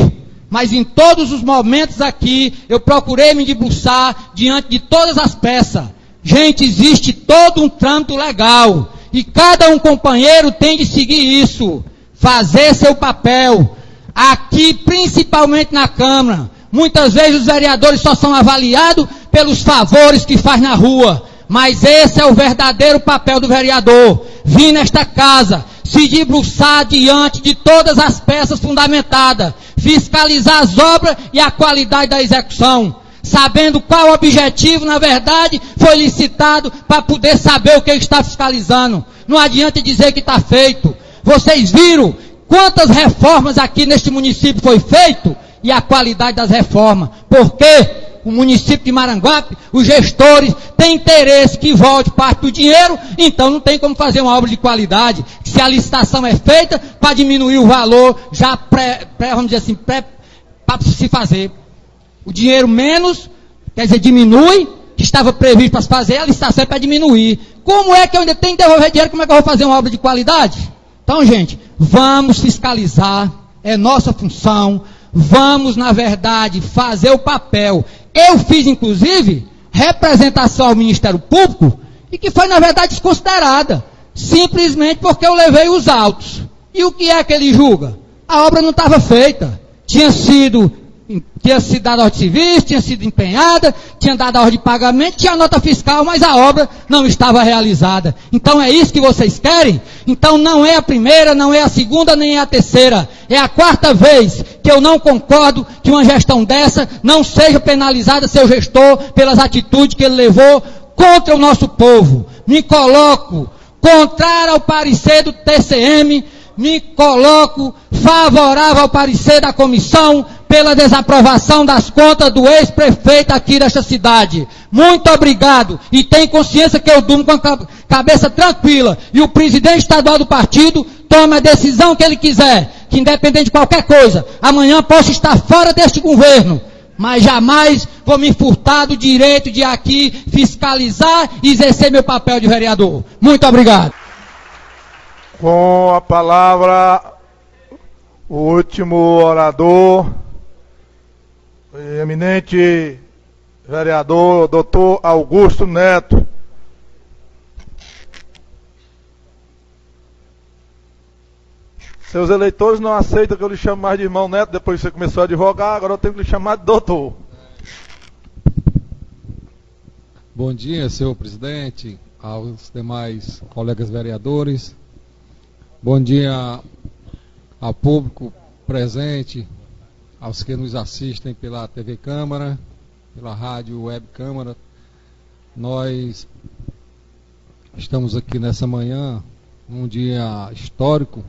mas em todos os momentos aqui, eu procurei me debruçar diante de todas as peças. Gente, existe todo um trâmite legal, e cada um companheiro tem de seguir isso, fazer seu papel. Aqui, principalmente na Câmara, muitas vezes os vereadores só são avaliados pelos favores que faz na rua, mas esse é o verdadeiro papel do vereador, vir nesta casa, se debruçar diante de todas as peças fundamentadas, fiscalizar as obras e a qualidade da execução, sabendo qual objetivo, na verdade, foi licitado para poder saber o que está fiscalizando. Não adianta dizer que está feito. Vocês viram quantas reformas aqui neste município foi feito e a qualidade das reformas. Porque o município de Maranguape, os gestores têm interesse que volte parte do dinheiro, então não tem como fazer uma obra de qualidade. Se a licitação é feita para diminuir o valor, já vamos dizer assim, para se fazer. O dinheiro menos, quer dizer, diminui, que estava previsto para se fazer, a licitação é para diminuir. Como é que eu ainda tenho que devolver dinheiro? Como é que eu vou fazer uma obra de qualidade? Então, gente, vamos fiscalizar, é nossa função, vamos, na verdade, fazer o papel. Eu fiz, inclusive, representação ao Ministério Público, e que foi, na verdade, desconsiderada, simplesmente porque eu levei os autos. E o que é que ele julga? A obra não estava feita, tinha sido dado a ordem de serviço, tinha sido empenhada, tinha dado a ordem de pagamento, tinha nota fiscal, mas a obra não estava realizada. Então é isso que vocês querem? Então não é a primeira, não é a segunda, nem é a terceira. É a quarta vez que eu não concordo que uma gestão dessa não seja penalizada, seu gestor, pelas atitudes que ele levou contra o nosso povo. Me coloco contrário ao parecer do TCM, me coloco favorável ao parecer da comissão pela desaprovação das contas do ex-prefeito aqui desta cidade. Muito obrigado. E tem consciência que eu durmo com a cabeça tranquila. E o presidente estadual do partido toma a decisão que ele quiser, que independente de qualquer coisa, amanhã posso estar fora deste governo, mas jamais vou me furtar do direito de aqui fiscalizar e exercer meu papel de vereador. Muito obrigado. Com a palavra, o último orador, o eminente vereador Dr. Augusto Neto. Seus eleitores não aceitam que eu lhe chame mais de irmão Neto, depois que você começou a advogar, agora eu tenho que lhe chamar de doutor. Bom dia, senhor presidente, aos demais colegas vereadores. Bom dia ao público presente, aos que nos assistem pela TV Câmara, pela rádio Web Câmara. Nós estamos aqui nessa manhã, um dia histórico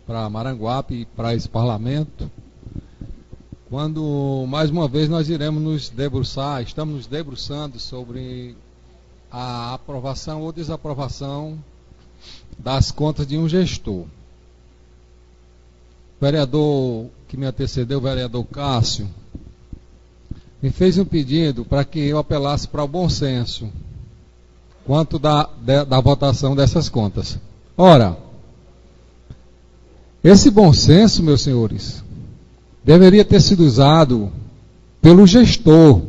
para Maranguape e para esse parlamento, quando mais uma vez nós iremos nos debruçar, estamos nos debruçando sobre a aprovação ou desaprovação das contas de um gestor. O vereador que me antecedeu, o vereador Cássio, me fez um pedido para que eu apelasse para o bom senso quanto da votação dessas contas. Ora, esse bom senso, meus senhores, deveria ter sido usado pelo gestor,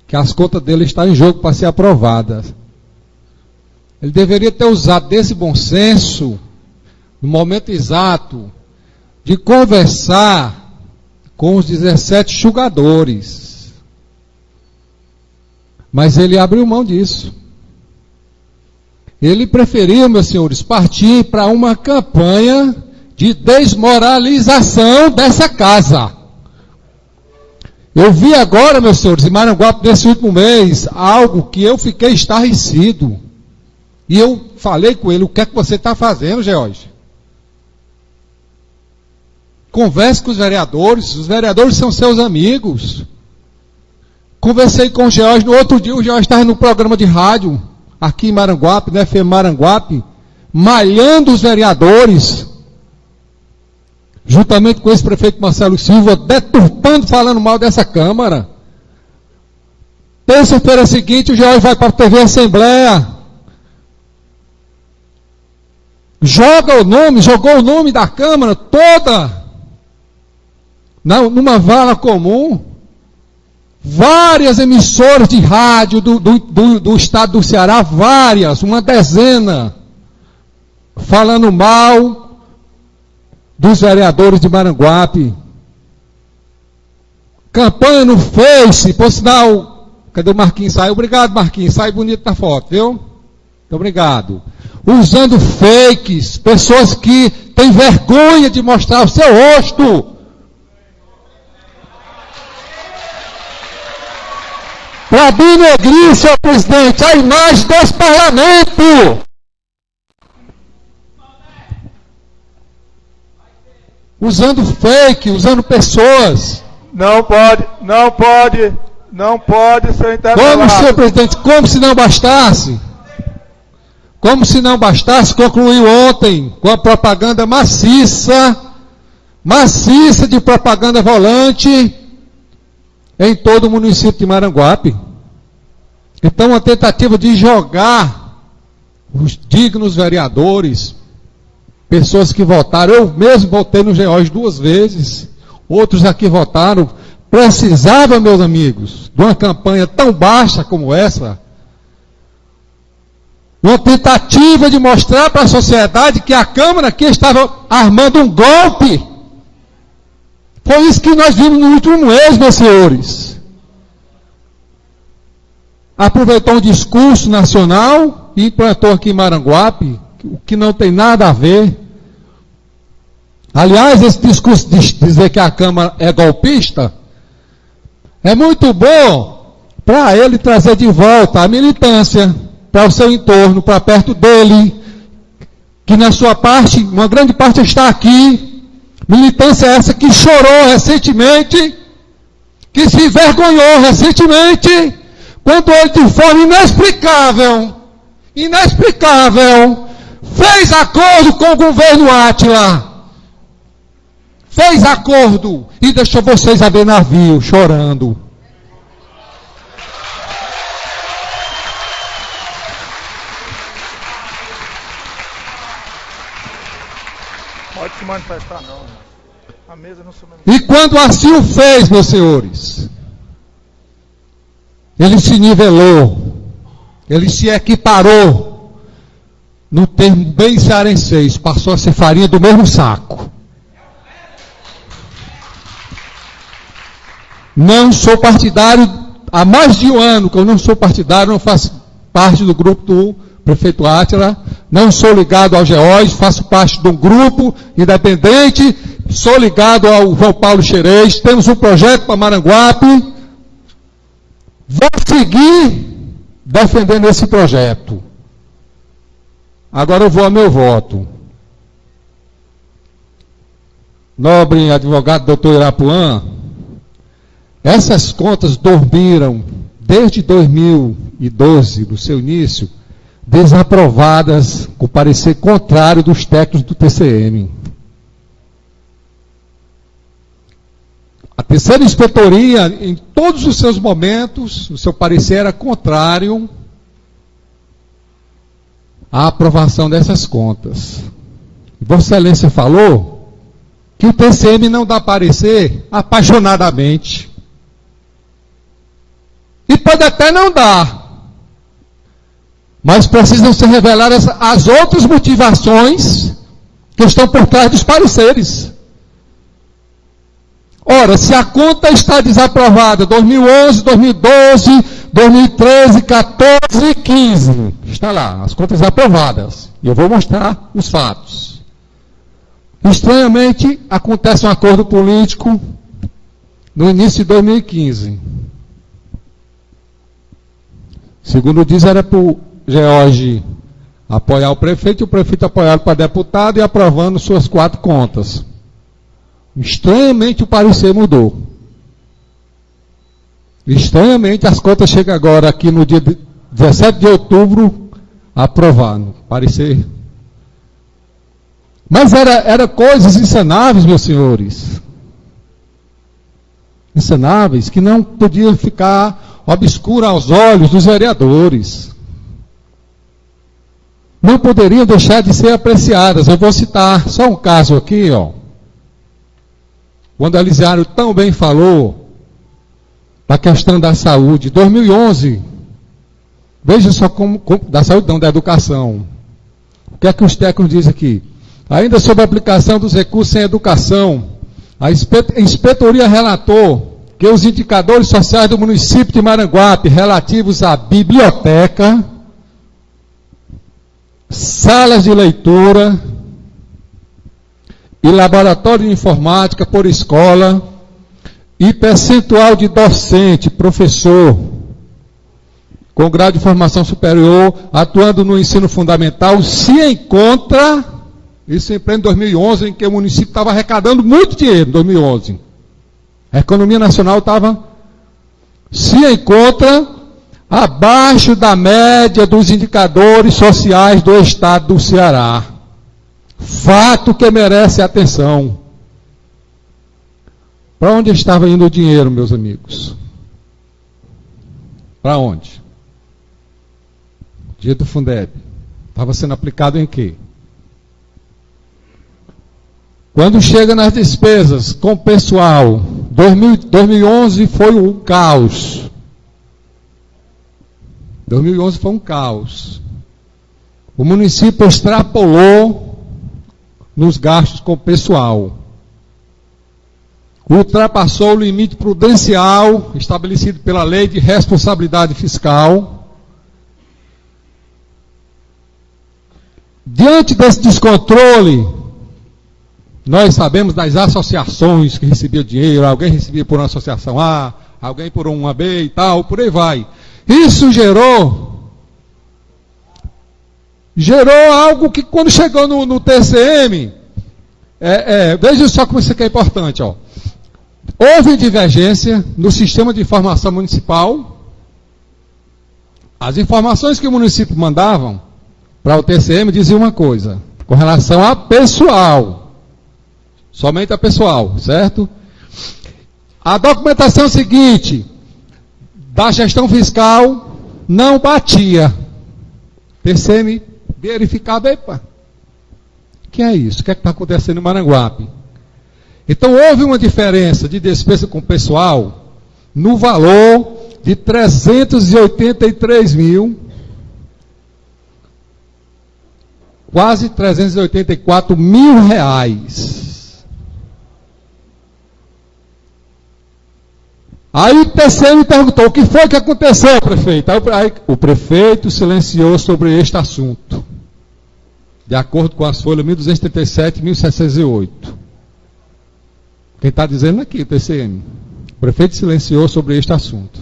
que as contas dele estão em jogo para ser aprovadas. Ele deveria ter usado desse bom senso, no momento exato, de conversar com os 17 julgadores. Mas ele abriu mão disso. Ele preferiu, meus senhores, partir para uma campanha de desmoralização dessa casa. Eu vi agora, meus senhores, em Maranguape, nesse último mês, algo que eu fiquei estarrecido. E eu falei com ele: o que é que você está fazendo, George? Converse com os vereadores são seus amigos. Conversei com o George, no outro dia o George estava no programa de rádio, aqui em Maranguape, na FM Maranguape, malhando os vereadores, juntamente com esse prefeito Marcelo Silva, deturpando, falando mal dessa Câmara. Terça-feira seguinte, o George vai para a TV Assembleia, jogou o nome da Câmara toda numa vala comum. Várias emissoras de rádio do estado do Ceará, uma dezena, falando mal dos vereadores de Maranguape. Campanha no Face, por sinal, cadê o Marquinhos? Sai, obrigado, Marquinhos, sai bonito na foto, viu? Muito obrigado. Usando fakes, pessoas que têm vergonha de mostrar o seu rosto. Para denegrir, senhor presidente, a imagem desse parlamento. Usando fake, usando pessoas. Não pode ser interpelado. Como, senhor presidente, como se não bastasse? Como se não bastasse, concluiu ontem com a propaganda maciça de propaganda volante em todo o município de Maranguape. Então, uma tentativa de jogar os dignos vereadores, pessoas que votaram, eu mesmo votei no George 2 vezes, outros aqui votaram, precisava, meus amigos, de uma campanha tão baixa como essa, uma tentativa de mostrar para a sociedade que a Câmara aqui estava armando um golpe. Foi isso que nós vimos no último mês, meus senhores. Aproveitou um discurso nacional e implantou aqui em Maranguape, o que não tem nada a ver. Aliás, esse discurso de dizer que a Câmara é golpista, é muito bom para ele trazer de volta a militância para o seu entorno, para perto dele, que na sua parte, uma grande parte está aqui. Militância essa que chorou recentemente, que se envergonhou recentemente, quando ele, de forma inexplicável, fez acordo com o governo Átila. Fez acordo e deixou vocês a ver navio chorando. Pode se manifestar, não. A mesa não se manifesta. E quando assim o fez, meus senhores, ele se nivelou, ele se equiparou, no termo bem cearense, passou a ser farinha do mesmo saco. Não sou partidário, há mais de um ano que eu não sou partidário, não faço parte do grupo do prefeito Átila, não sou ligado ao George, faço parte de um grupo independente, sou ligado ao João Paulo Xerez, temos um projeto para Maranguape, vou seguir defendendo esse projeto. Agora eu vou ao meu voto. Nobre advogado doutor Irapuã, essas contas dormiram desde 2012, no seu início, desaprovadas com parecer contrário dos técnicos do TCM. A terceira inspetoria, em todos os seus momentos, o seu parecer era contrário à aprovação dessas contas. Vossa Excelência falou que o TCM não dá parecer apaixonadamente. E pode até não dar. Mas precisam ser reveladas as outras motivações que estão por trás dos pareceres. Ora, se a conta está desaprovada 2011, 2012, 2013, 14 e 15, está lá, as contas aprovadas. E eu vou mostrar os fatos. Estranhamente, acontece um acordo político no início de 2015. Segundo diz, era para o George apoiar o prefeito, e o prefeito apoiar para deputado e aprovando suas 4 contas. Estranhamente o parecer mudou. Estranhamente as contas chegam agora aqui no dia 17 de outubro aprovado. Parecer. Mas era coisas insanáveis, meus senhores. Insanáveis, que não podiam ficar obscuras aos olhos dos vereadores. Não poderiam deixar de ser apreciadas. Eu vou citar só um caso aqui, ó. Quando a Elisiário tão bem falou da questão da saúde, 2011, veja só como da saúde não, da educação. O que é que os técnicos dizem aqui? Ainda sobre a aplicação dos recursos em educação, a inspetoria relatou que os indicadores sociais do município de Maranguape, relativos à biblioteca, salas de leitura e laboratório de informática por escola, e percentual de docente, professor, com grau de formação superior, atuando no ensino fundamental, se encontra, isso em pleno 2011, em que o município estava arrecadando muito dinheiro, em 2011. A economia nacional se encontra abaixo da média dos indicadores sociais do estado do Ceará. Fato que merece atenção. Para onde estava indo o dinheiro, meus amigos? Para onde? Dia do Fundeb. Estava sendo aplicado em quê? Quando chega nas despesas com o pessoal, 2011 foi um caos. 2011 foi um caos. O município extrapolou nos gastos com o pessoal. Ultrapassou o limite prudencial estabelecido pela Lei de Responsabilidade Fiscal. Diante desse descontrole, nós sabemos das associações que recebiam dinheiro, alguém recebia por uma associação A, alguém por uma B e tal, por aí vai. Isso gerou algo que quando chegou no TCM, veja só como isso aqui é importante, ó. Houve divergência no sistema de informação municipal. As informações que o município mandavam para o TCM diziam uma coisa, com relação a pessoal, somente a pessoal, certo? A documentação seguinte, da gestão fiscal, não batia. TCM verificava, epa, o que é isso? O que é que está acontecendo em Maranguape? Então houve uma diferença de despesa com o pessoal no valor de 383 mil, quase 384 mil reais. Aí o TCM perguntou, o que foi que aconteceu, prefeito? Aí o prefeito silenciou sobre este assunto, de acordo com as folhas 1237 e 1708. Quem está dizendo aqui, o TCM. O prefeito silenciou sobre este assunto.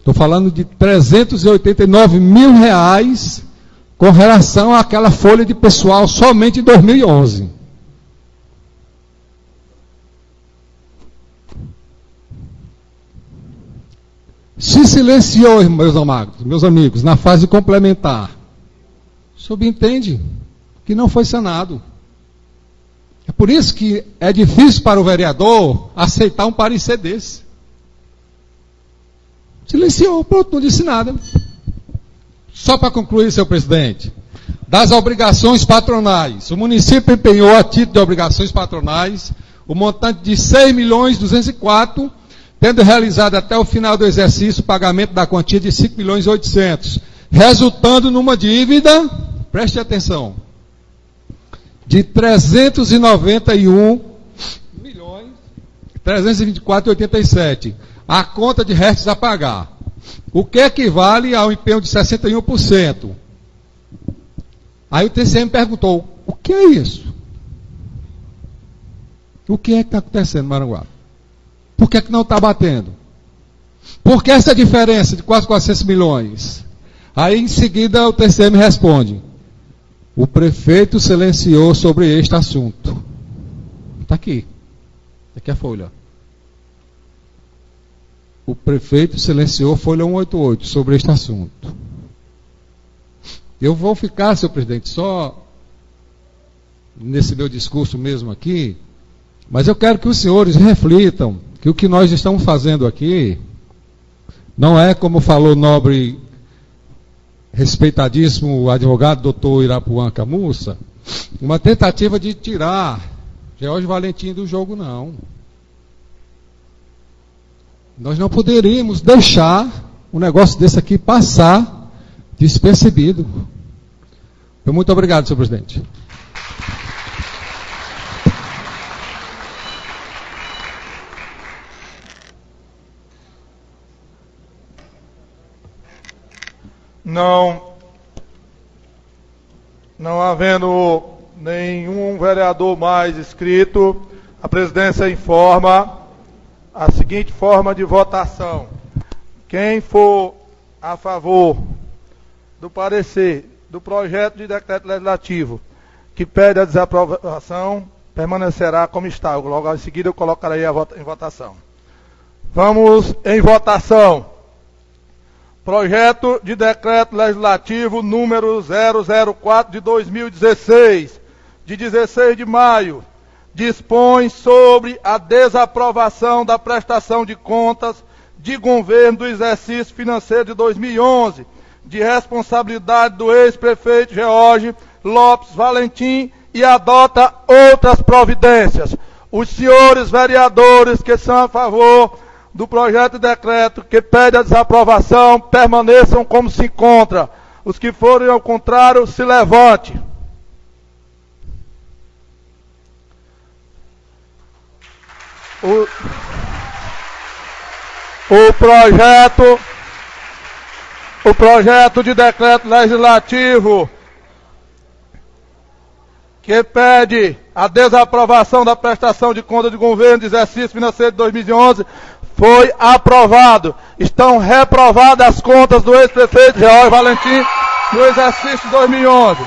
Estou falando de 389 mil reais com relação àquela folha de pessoal somente em 2011. Se silenciou, meus amigos, na fase complementar, subentende que não foi sanado. É por isso que é difícil para o vereador aceitar um parecer desse. Silenciou, pronto, não disse nada. Só para concluir, senhor presidente, das obrigações patronais, o município empenhou a título de obrigações patronais o montante de 6.204, tendo realizado até o final do exercício o pagamento da quantia de 5.800.000, resultando numa dívida, preste atenção, de 391.900.000 324,87. A conta de restos a pagar. O que equivale ao empenho de 61%. Aí o TCM perguntou, o que é isso? O que é que está acontecendo, Maranguape? Por que não está batendo? Por que essa diferença de quase 400 milhões? Aí em seguida o TCM responde, o prefeito silenciou sobre este assunto. Está aqui. Aqui é a folha. O prefeito silenciou folha 188 sobre este assunto. Eu vou ficar, senhor presidente, só nesse meu discurso mesmo aqui, mas eu quero que os senhores reflitam que o que nós estamos fazendo aqui não é, como falou o nobre, respeitadíssimo advogado doutor Irapuan Camussa, uma tentativa de tirar George Valentim do jogo, não. Nós não poderíamos deixar um negócio desse aqui passar despercebido. Muito obrigado, senhor presidente. Não havendo nenhum vereador mais inscrito, a presidência informa a seguinte forma de votação. Quem for a favor do parecer do projeto de decreto legislativo que pede a desaprovação, permanecerá como está. Logo em seguida eu colocarei em votação. Vamos em votação. Projeto de decreto legislativo número 004 de 2016, de 16 de maio, dispõe sobre a desaprovação da prestação de contas de governo do exercício financeiro de 2011, de responsabilidade do ex-prefeito George Lopes Valentim e adota outras providências. Os senhores vereadores que são a favor do projeto de decreto que pede a desaprovação permaneçam como se encontra. Os que forem ao contrário, se levante. O projeto de decreto legislativo que pede a desaprovação da prestação de conta de governo de exercício financeiro de 2011 foi aprovado. Estão reprovadas as contas do ex-prefeito George Valentim no exercício de 2011.